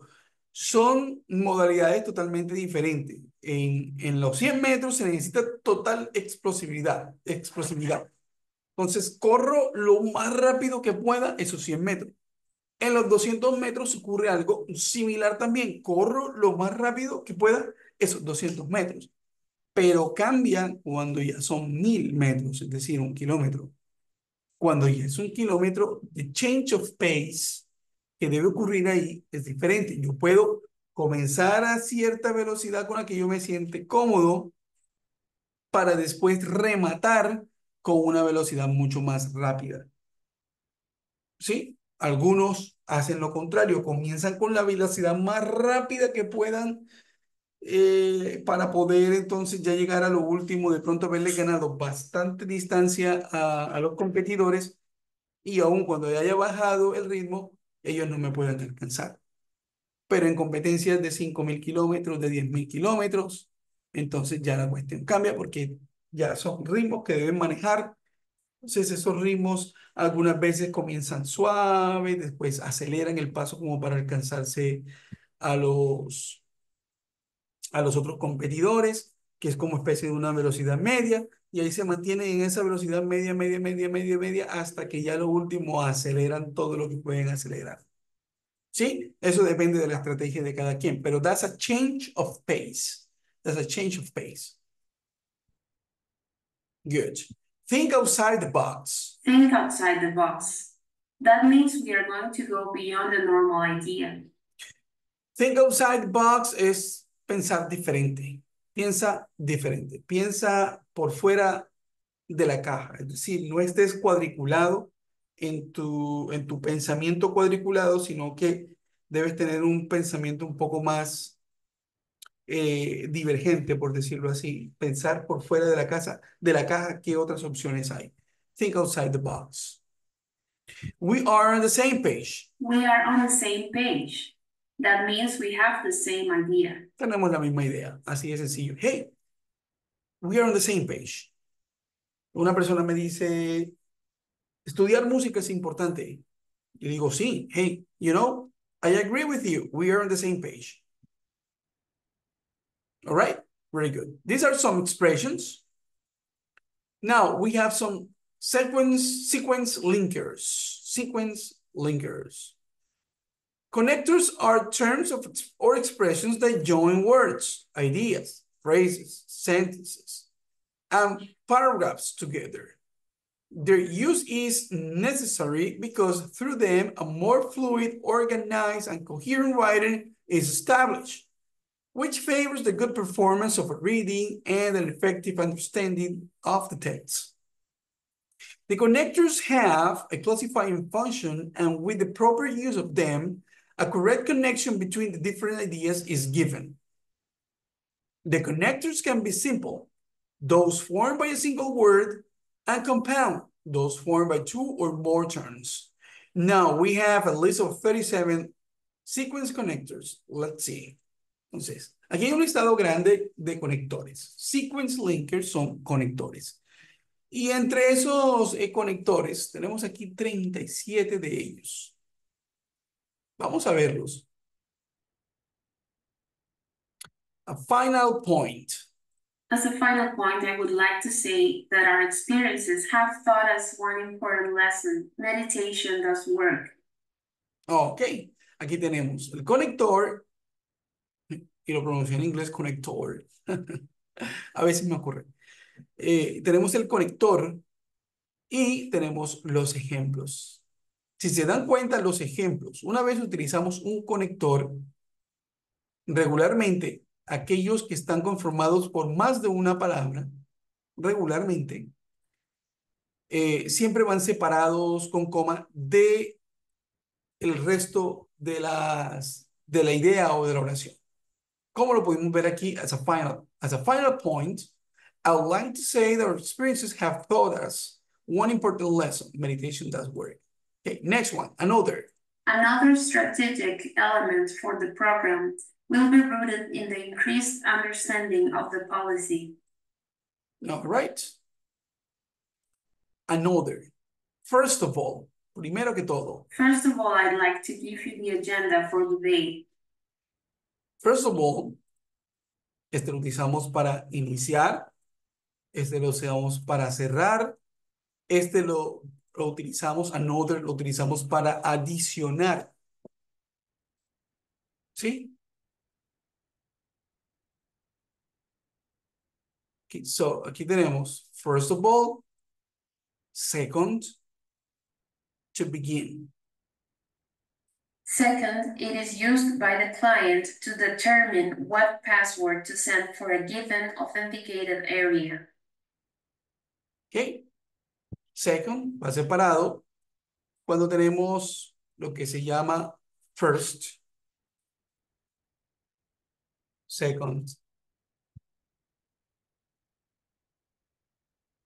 Son modalidades totalmente diferentes. En los 100 metros se necesita total explosividad. Entonces corro lo más rápido que pueda esos 100 metros. En los 200 metros ocurre algo similar también. Corro lo más rápido que pueda esos 200 metros. Pero cambian cuando ya son 1000 metros, es decir, 1 kilómetro. Cuando ya es 1 kilómetro, the change of pace que debe ocurrir ahí es diferente. Yo puedo comenzar a cierta velocidad con la que yo me siente cómodo para después rematar con una velocidad mucho más rápida. ¿Sí? Algunos hacen lo contrario, comienzan con la velocidad más rápida que puedan para poder entonces ya llegar a lo último, de pronto haberle ganado bastante distancia a los competidores y aun cuando haya bajado el ritmo, ellos no me pueden alcanzar. Pero en competencias de 5.000 kilómetros, de 10.000 kilómetros, entonces ya la cuestión cambia porque ya son ritmos que deben manejar. Entonces esos ritmos algunas veces comienzan suaves, después aceleran el paso como para alcanzarse a los otros competidores, que es como especie de una velocidad media, y ahí se mantienen en esa velocidad media, media, media, media, media, hasta que ya lo último aceleran todo lo que pueden acelerar. ¿Sí? Eso depende de la estrategia de cada quien, pero that's a change of pace. That's a change of pace. Good. Think outside the box. Think outside the box. That means we are going to go beyond the normal idea. Think outside the box es pensar diferente. Piensa diferente. Piensa por fuera de la caja. Es decir, no estés cuadriculado en tu pensamiento cuadriculado, sino que debes tener un pensamiento un poco más divergente, por decirlo así. Pensar por fuera de la caja, ¿qué otras opciones hay? Think outside the box. We are on the same page. We are on the same page. That means we have the same idea. Tenemos la misma idea. Así de sencillo. Hey, we are on the same page. Una persona me dice, estudiar música es importante. Yo digo, sí, hey, you know, I agree with you. We are on the same page. All right, very good. These are some expressions. Now we have some sequence linkers. Sequence linkers. Connectors are terms or expressions that join words, ideas, phrases, sentences, and paragraphs together. Their use is necessary because through them a more fluid, organized, and coherent writing is established, which favors the good performance of a reading and an effective understanding of the text. The connectors have a classifying function, and with the proper use of them, a correct connection between the different ideas is given. The connectors can be simple, those formed by a single word, and compound, those formed by two or more terms. Now we have a list of 37 sequence connectors. Let's see. Entonces, aquí hay un listado grande de conectores. Sequence linkers son conectores. Y entre esos conectores, tenemos aquí 37 de ellos. Vamos a verlos. A final point. As a final point, I would like to say that our experiences have taught us one important lesson. Meditation does work. Ok, aquí tenemos el conector, y lo pronuncio en inglés conector. A veces me ocurre. Tenemos el conector y tenemos los ejemplos. Si se dan cuenta, los ejemplos, una vez utilizamos un conector, regularmente, aquellos que están conformados por más de una palabra, regularmente, siempre van separados con coma de el resto de la idea o de la oración. ¿Cómo lo podemos ver aquí as a final point? I would like to say that our experiences have taught us one important lesson. Meditation does work. Okay, next one, another. Another strategic element for the program will be rooted in the increased understanding of the policy. All right. Another. First of all, primero que todo. First of all, I'd like to give you the agenda for today. First of all, este lo utilizamos para iniciar, este lo usamos para cerrar, este lo utilizamos, another lo utilizamos para adicionar. ¿Sí? Okay, so aquí tenemos, first of all, second, to begin. Second, it is used by the client to determine what password to send for a given authenticated area. ¿Ok? Second va separado cuando tenemos lo que se llama first, second,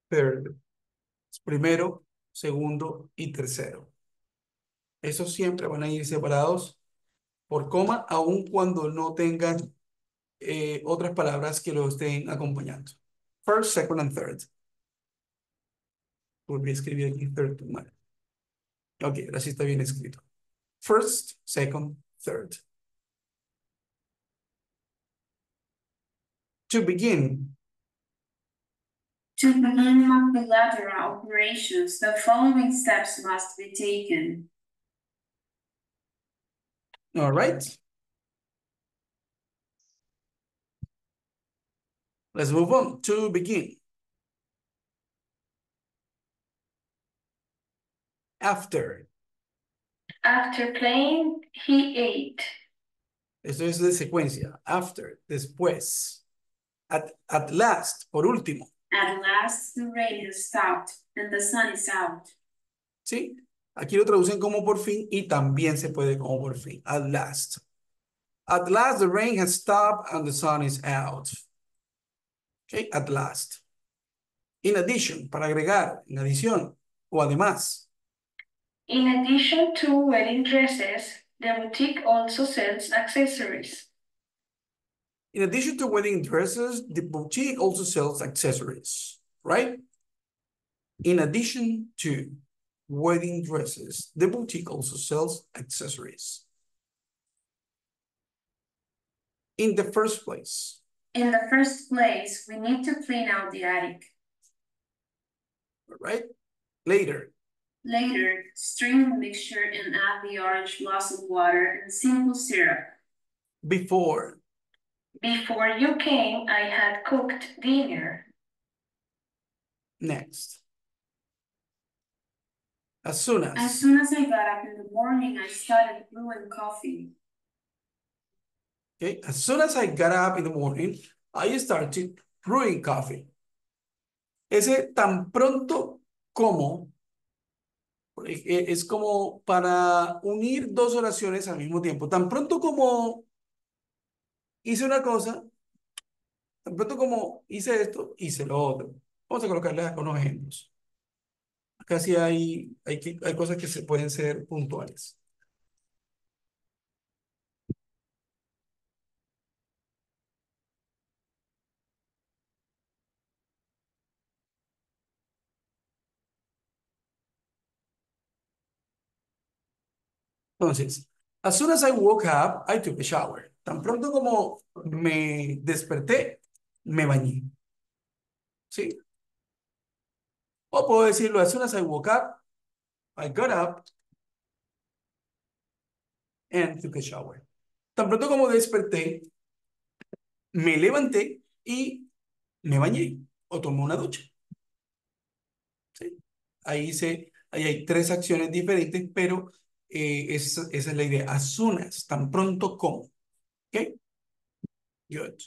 third. Primero, segundo y tercero. Esos siempre van a ir separados por coma, aun cuando no tengan otras palabras que lo estén acompañando. First, second, and third. Volví a escribir aquí third mal. Ok, ahora sí está bien escrito. First, second, third. To begin. To begin multilateral operations, the following steps must be taken. All right. Let's move on. To begin. After. After playing, he ate. Esto es de secuencia. After, después. At last, por último. At last, the rain has stopped and the sun is out. ¿Sí? Aquí lo traducen como por fin y también se puede como por fin. At last. At last, the rain has stopped and the sun is out. Okay, at last. In addition, para agregar, en adición o además. In addition to wedding dresses, the boutique also sells accessories. In addition to wedding dresses, the boutique also sells accessories, right? In addition to wedding dresses, the boutique also sells accessories. In the first place. In the first place, we need to clean out the attic. All right? Later. Later, strain the mixture and add the orange blossom water and simple syrup. Before. Before you came, I had cooked dinner. Next. As soon as. As soon as I got up in the morning, I started brewing coffee. Okay. As soon as I got up in the morning, I started brewing coffee. Ese tan pronto como es como para unir dos oraciones al mismo tiempo. Tan pronto como hice una cosa, tan pronto como hice esto, hice lo otro. Vamos a colocarle acá unos ejemplos. Acá sí hay cosas que se pueden ser puntuales. Entonces, as soon as I woke up, I took a shower. Tan pronto como me desperté, me bañé. ¿Sí? O puedo decirlo, as soon as I woke up, I got up and took a shower. Tan pronto como desperté, me levanté y me bañé o tomé una ducha. ¿Sí? Ahí hay tres acciones diferentes, pero esa es la idea. As soon as, tan pronto como. ¿Ok? Good.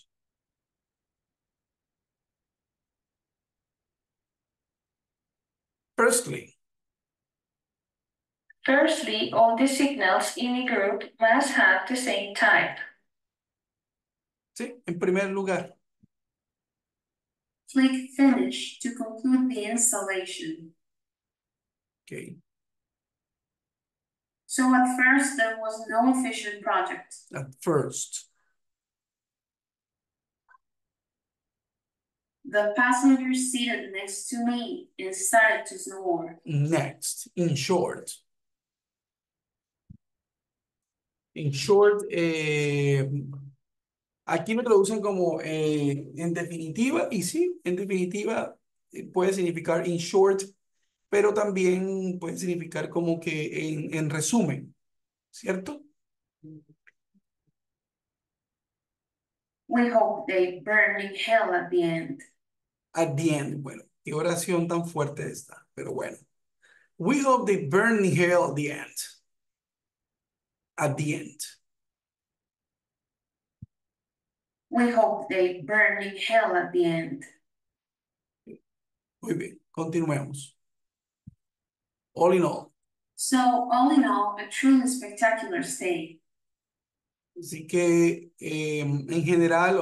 Firstly. Firstly, all the signals in a group must have the same type. ¿Sí? En primer lugar. Click Finish to conclude the installation. Okay. So at first, there was no efficient project. At first. The passenger seated next to me and started to snore. Next. In short. In short, aquí lo traducen como en definitiva, y sí, en definitiva puede significar in short, pero también puede significar como que en resumen, ¿cierto? We hope they burn in hell at the end. At the end, bueno, qué oración tan fuerte esta, pero bueno. We hope they burn in hell at the end. At the end. We hope they burn in hell at the end. Muy bien. Continuemos. All in all. So, all in all, a truly spectacular stay. Así que en general,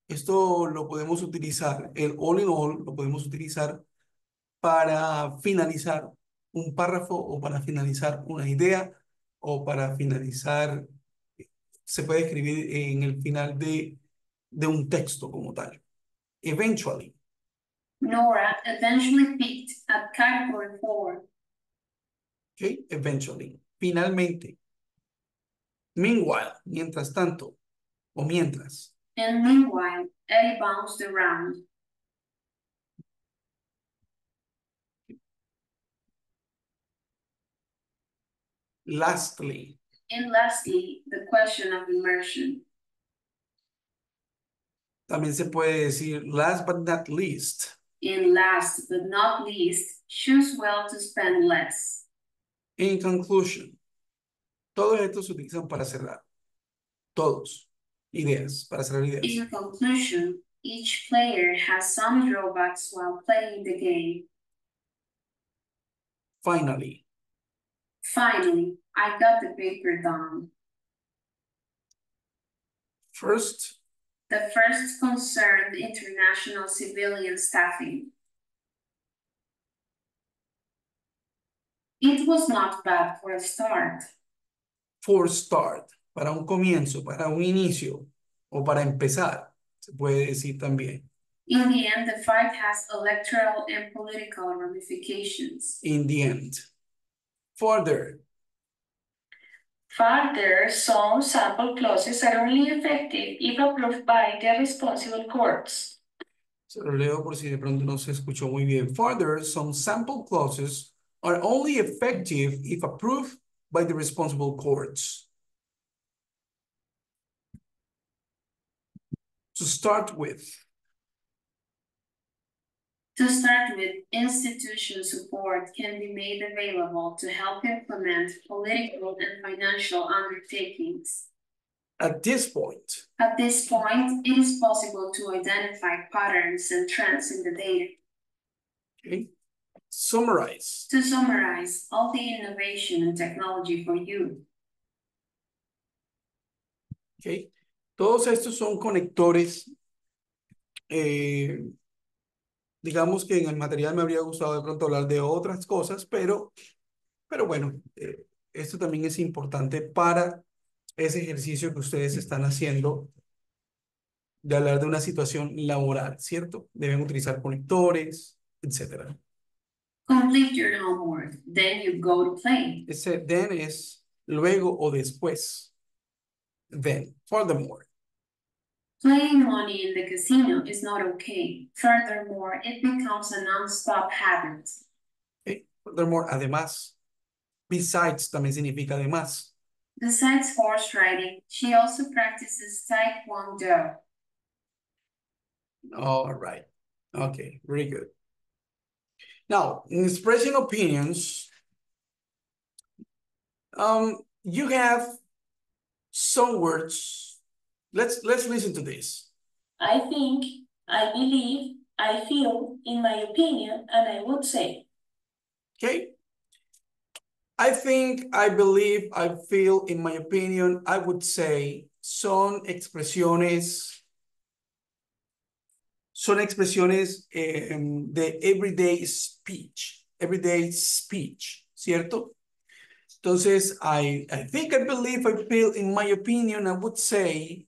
esto lo podemos utilizar, el all in all lo podemos utilizar para finalizar un párrafo o para finalizar una idea o para finalizar, se puede escribir en el final de un texto como tal. Eventually. Nora eventually picked at category 4. Okay, eventually. Finalmente. Meanwhile, mientras tanto, o mientras. And meanwhile, Eddie bounced around. Lastly. And lastly, the question of immersion. También se puede decir last but not least. And last but not least, choose well to spend less. In conclusion. Todos estos se utilizan para cerrar. Todos. Ideas, para cerrar ideas. In conclusion, each player has some drawbacks while playing the game. Finally. Finally, I got the paper done. First. The first concerned international civilian staffing. It was not bad for a start. For start. Para un comienzo, para un inicio o para empezar. Se puede decir también. In the end, the fight has electoral and political ramifications. In the end. Further. Further, some sample clauses are only effective if approved by the responsible courts. Se lo leo por si de pronto no se escuchó muy bien. Further, some sample clauses are only effective if approved by the responsible courts. To start with. To start with, institution support can be made available to help implement political and financial undertakings. At this point. At this point, it is possible to identify patterns and trends in the data. Okay. Summarize. To summarize, all the innovation and technology for you. Okay. Todos estos son conectores. Digamos que en el material me habría gustado de pronto hablar de otras cosas, pero bueno, esto también es importante para ese ejercicio que ustedes están haciendo de hablar de una situación laboral, ¿cierto? Deben utilizar conectores, etc. Complete your homework, then you go to play. Ese then es luego o después. Then, furthermore. Playing money in the casino is not okay. Furthermore, it becomes a non-stop habit. Okay. Furthermore, además. Besides también significa además. Besides horse riding, she also practices Taekwondo. All right. Okay, very good. Now, in expressing opinions, you have some words. Let's listen to this. I think, I believe, I feel, in my opinion, and I would say. Okay. I think, I believe, I feel, in my opinion, I would say son expresiones de everyday speech, ¿cierto? Entonces, I think, I believe, I feel, in my opinion, I would say,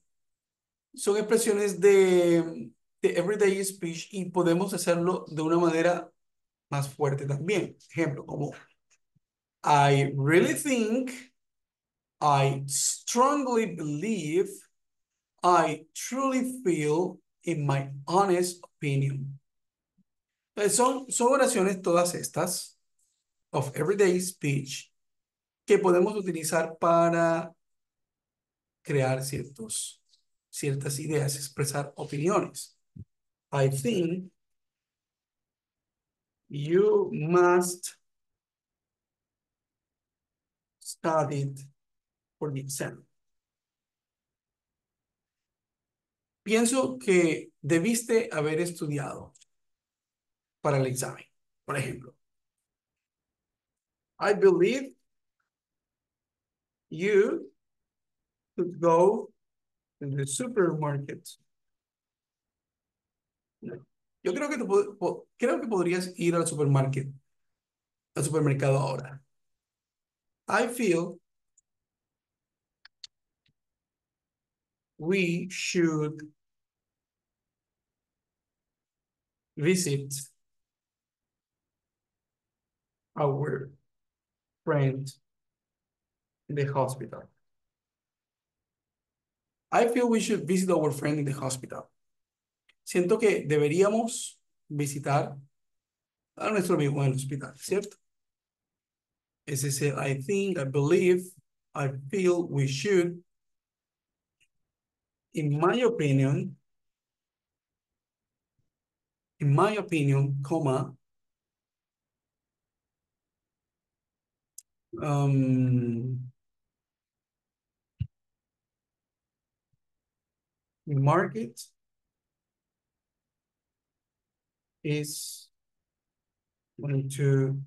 son expresiones de everyday speech y podemos hacerlo de una manera más fuerte también. Ejemplo, como I really think, I strongly believe, I truly feel, in my honest opinion. Son oraciones todas estas of everyday speech que podemos utilizar para crear ciertas ideas, expresar opiniones. I think you must study for the exam. pienso que debiste haber estudiado para el examen. Por ejemplo, I believe you could go to the supermarket. No. Yo creo que, creo que podrías ir al supermercado ahora. I feel we should visit our friend in the hospital. I feel we should visit our friend in the hospital. Siento que deberíamos visitar a nuestro amigo en el hospital, ¿cierto? Es ese I think, I believe, I feel we should. In my opinion, comma, market is going to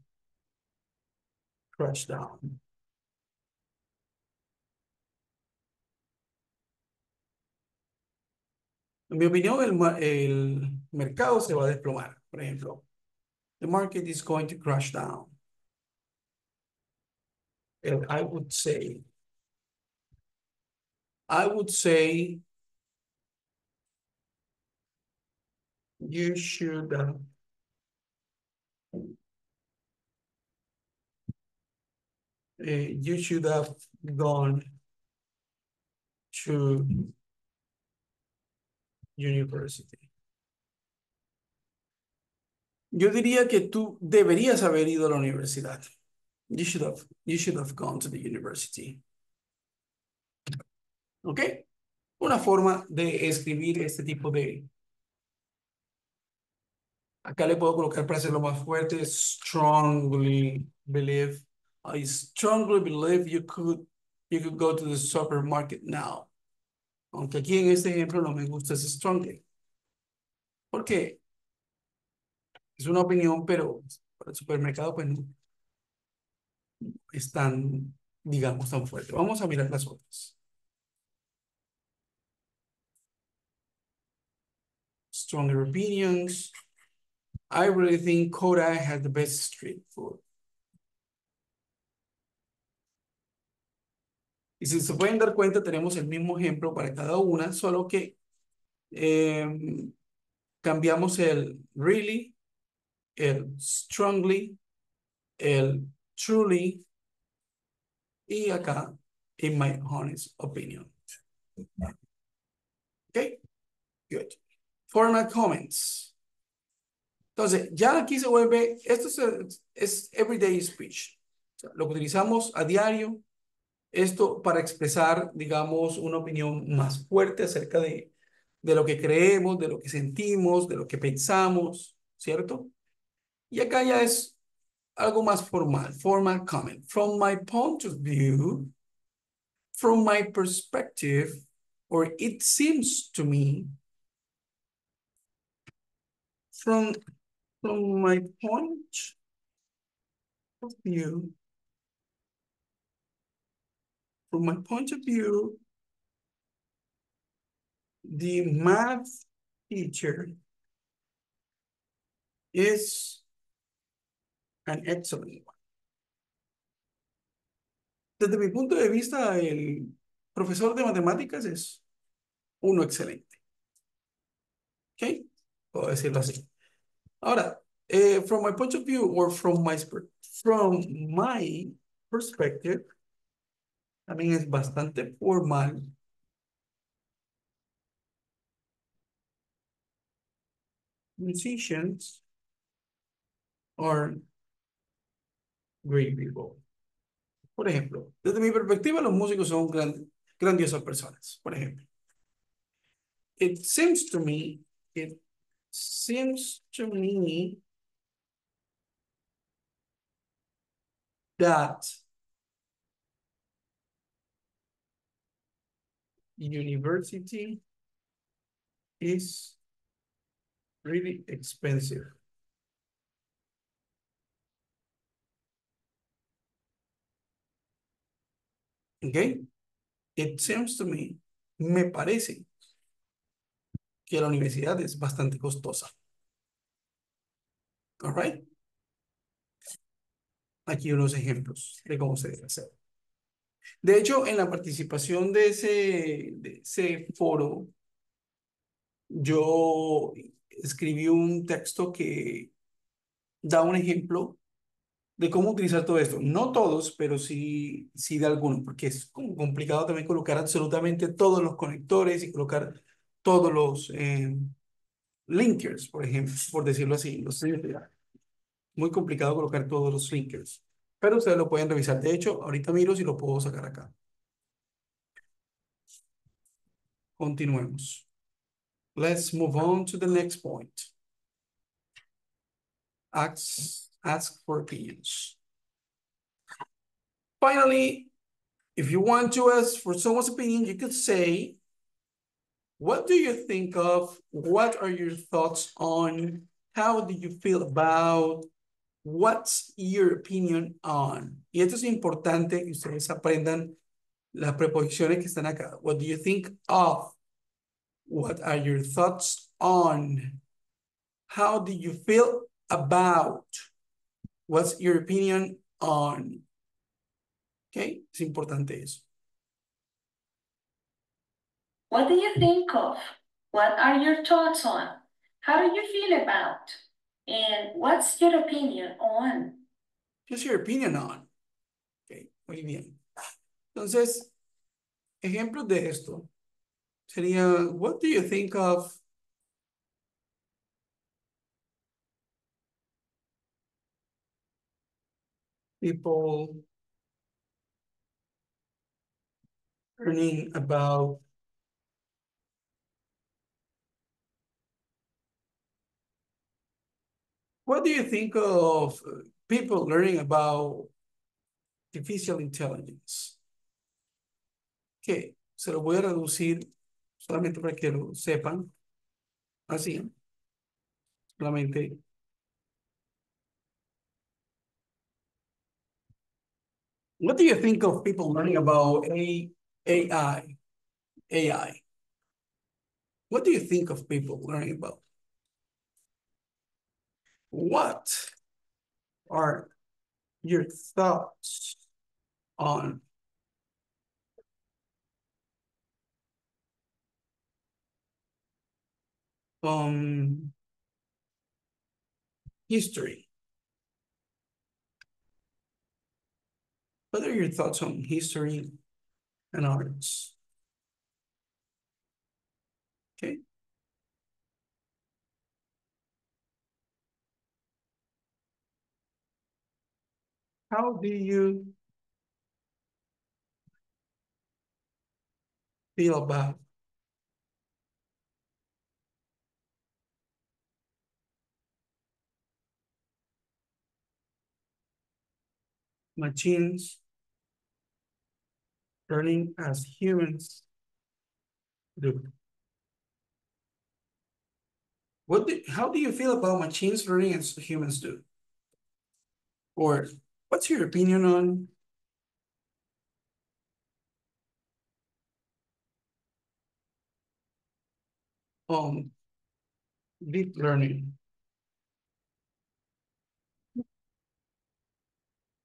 crash down. En mi opinión, el mercado se va a desplomar. Por ejemplo, the market is going to crash down. And I would say you should have gone to university. Yo diría que tú deberías haber ido a la universidad. You should have gone to the university. ¿Ok? Una forma de escribir este tipo de... Acá le puedo colocar para hacerlo más fuerte. Strongly believe. I strongly believe you could go to the supermarket now. Aunque aquí en este ejemplo no me gusta ese strongly. Porque es una opinión, pero para el supermercado pues no es tan, digamos, tan fuerte. Vamos a mirar las otras. Stronger opinions. I really think Kodak has the best street food. Y si se pueden dar cuenta, tenemos el mismo ejemplo para cada una, solo que cambiamos el really, el strongly, el truly y acá, in my honest opinion. Ok, good. Format comments. Entonces, ya aquí se vuelve, esto es everyday speech. O sea, lo que utilizamos a diario, esto para expresar, digamos, una opinión más fuerte acerca de lo que creemos, de lo que sentimos, de lo que pensamos, ¿cierto? Y acá ya es algo más formal, formal comment. From my point of view, from my perspective, or it seems to me, from my point of view, from my point of view, the math teacher is an excellent one. Desde mi punto de vista, el profesor de matemáticas es uno excelente. ¿Ok? Puedo decirlo así. Ahora, from my point of view or from my perspective, también es bastante formal. Musicians are great people. Por ejemplo, desde mi perspectiva, los músicos son grandiosas personas. Por ejemplo, it seems to me that university is really expensive. Okay? It seems to me, me parece que la universidad es bastante costosa. All right? Aquí unos ejemplos de cómo se debe hacer. De hecho, en la participación de ese foro, yo escribí un texto que da un ejemplo de cómo utilizar todo esto. No todos, pero sí de algunos, porque es como complicado también colocar absolutamente todos los conectores y colocar todos los linkers, por ejemplo, por decirlo así. Muy complicado colocar todos los linkers, pero ustedes lo pueden revisar. De hecho, ahorita miro si lo puedo sacar acá. Continuemos. Let's move on to the next point. Ask for opinions. Finally, if you want to ask for someone's opinion, you could say, what do you think of? What are your thoughts on? How do you feel about? What's your opinion on? Y esto es importante que ustedes aprendan las preposiciones que están acá. What do you think of? What are your thoughts on? How do you feel about? What's your opinion on? Okay, es importante eso. What do you think of? What are your thoughts on? How do you feel about? And what's your opinion on? What's your opinion on? Okay, muy bien. Entonces, ejemplos de esto sería, what do you think of people learning about what do you think of people learning about artificial intelligence? Que se lo voy a reducir solamente para que lo sepan. Así, solamente. What do you think of people learning about AI? AI. What do you think of people learning about? What are your thoughts on history? What are your thoughts on history and arts? Okay. How do you feel about machines learning as humans do? How do you feel about machines learning as humans do? Or what's your opinion on deep learning?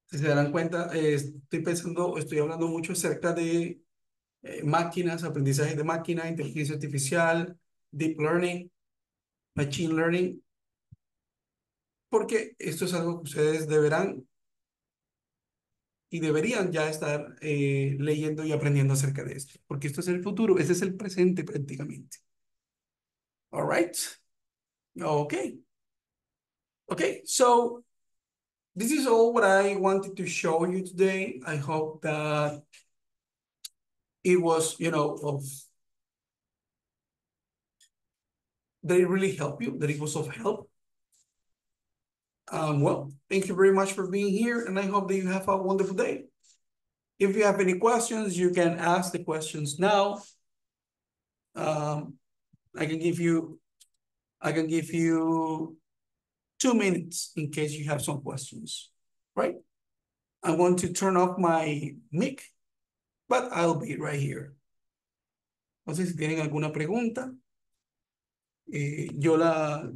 Si se darán cuenta, estoy hablando mucho acerca de máquinas, aprendizaje de máquina, inteligencia artificial, deep learning, machine learning, porque esto es algo que ustedes deberán y deberían ya estar leyendo y aprendiendo acerca de esto, porque esto es el futuro, este es el presente prácticamente. All right? Okay. Okay, so this is all what I wanted to show you today. I hope that it was, that it really helped you, that it was of help. Well, thank you very much for being here, and I hope that you have a wonderful day. If you have any questions, you can ask the questions now. I can give you 2 minutes in case you have some questions, right? I'm going to turn off my mic, but I'll be right here. No sé si tienen alguna pregunta. Yo la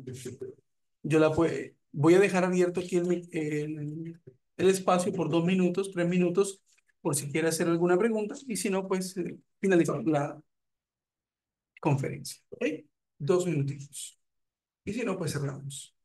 voy a dejar abierto aquí el espacio por 2 minutos, 3 minutos, por si quiere hacer alguna pregunta, y si no, pues finalizamos la conferencia, ¿ok? 2 minutitos. Y si no, pues cerramos.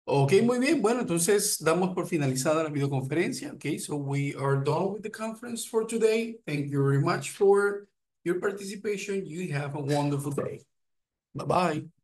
Ok, muy bien. Bueno, entonces damos por finalizada la videoconferencia. Okay, so we are done with the conference for today. Thank you very much for your participation. You have a wonderful day. Bye-bye.